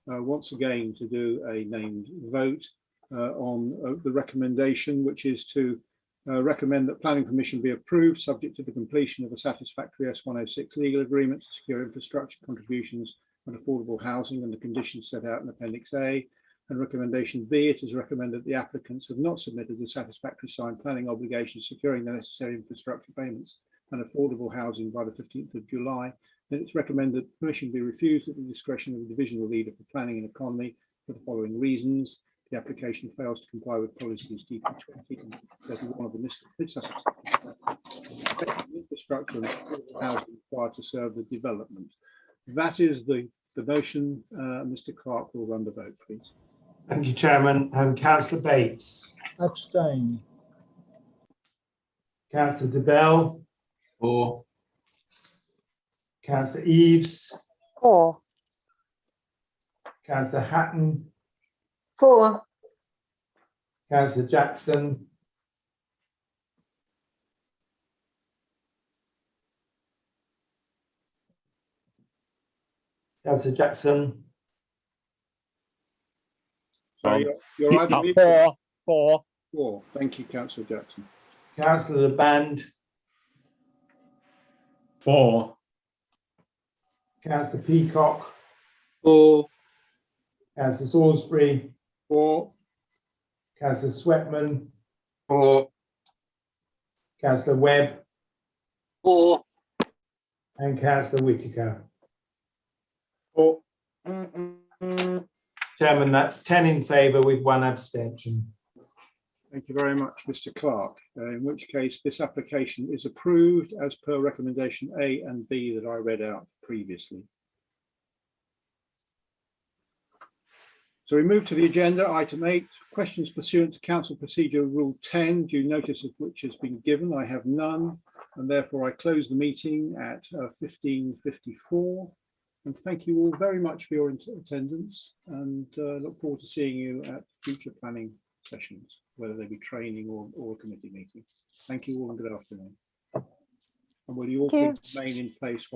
once again to do a named vote on the recommendation, which is to recommend that planning permission be approved subject to the completion of a satisfactory S106 legal agreement to secure infrastructure contributions and affordable housing and the conditions set out in Appendix A. And recommendation B, it is recommended that the applicants have not submitted a satisfactory signed planning obligation securing the necessary infrastructure payments and affordable housing by the 15th of July. Then it's recommended that permission be refused at the discretion of the divisional leader for planning and economy for the following reasons. The application fails to comply with policies DP20 and 31 of the Mid-Sussex infrastructure and housing required to serve the development. That is the motion. Mr. Clark will run the vote, please. Thank you, Chairman. Councillor Bates. Abstain. Councillor DeBell. For. Councillor Eves. For. Councillor Hatton. For. Councillor Jackson. Councillor Jackson. Sorry, you're either muted. Four. Thank you, Councillor Jackson. Councillor Band. 4. Councillor Peacock. 4. Councillor Salisbury. 4. Councillor Sweatman. 4. Councillor Webb. 4. And Councillor Whitaker. 4. Chairman, that's 10 in favour with 1 abstention. Thank you very much, Mr. Clark. In which case, this application is approved as per recommendation A and B that I read out previously. So we move to the agenda, item 8, questions pursuant to Council Procedure Rule 10, due notice of which has been given. I have none, and therefore I close the meeting at 15:54. And thank you all very much for your attendance, and look forward to seeing you at future planning sessions, whether they be training or a committee meeting. Thank you all and good afternoon. And will you all please remain in place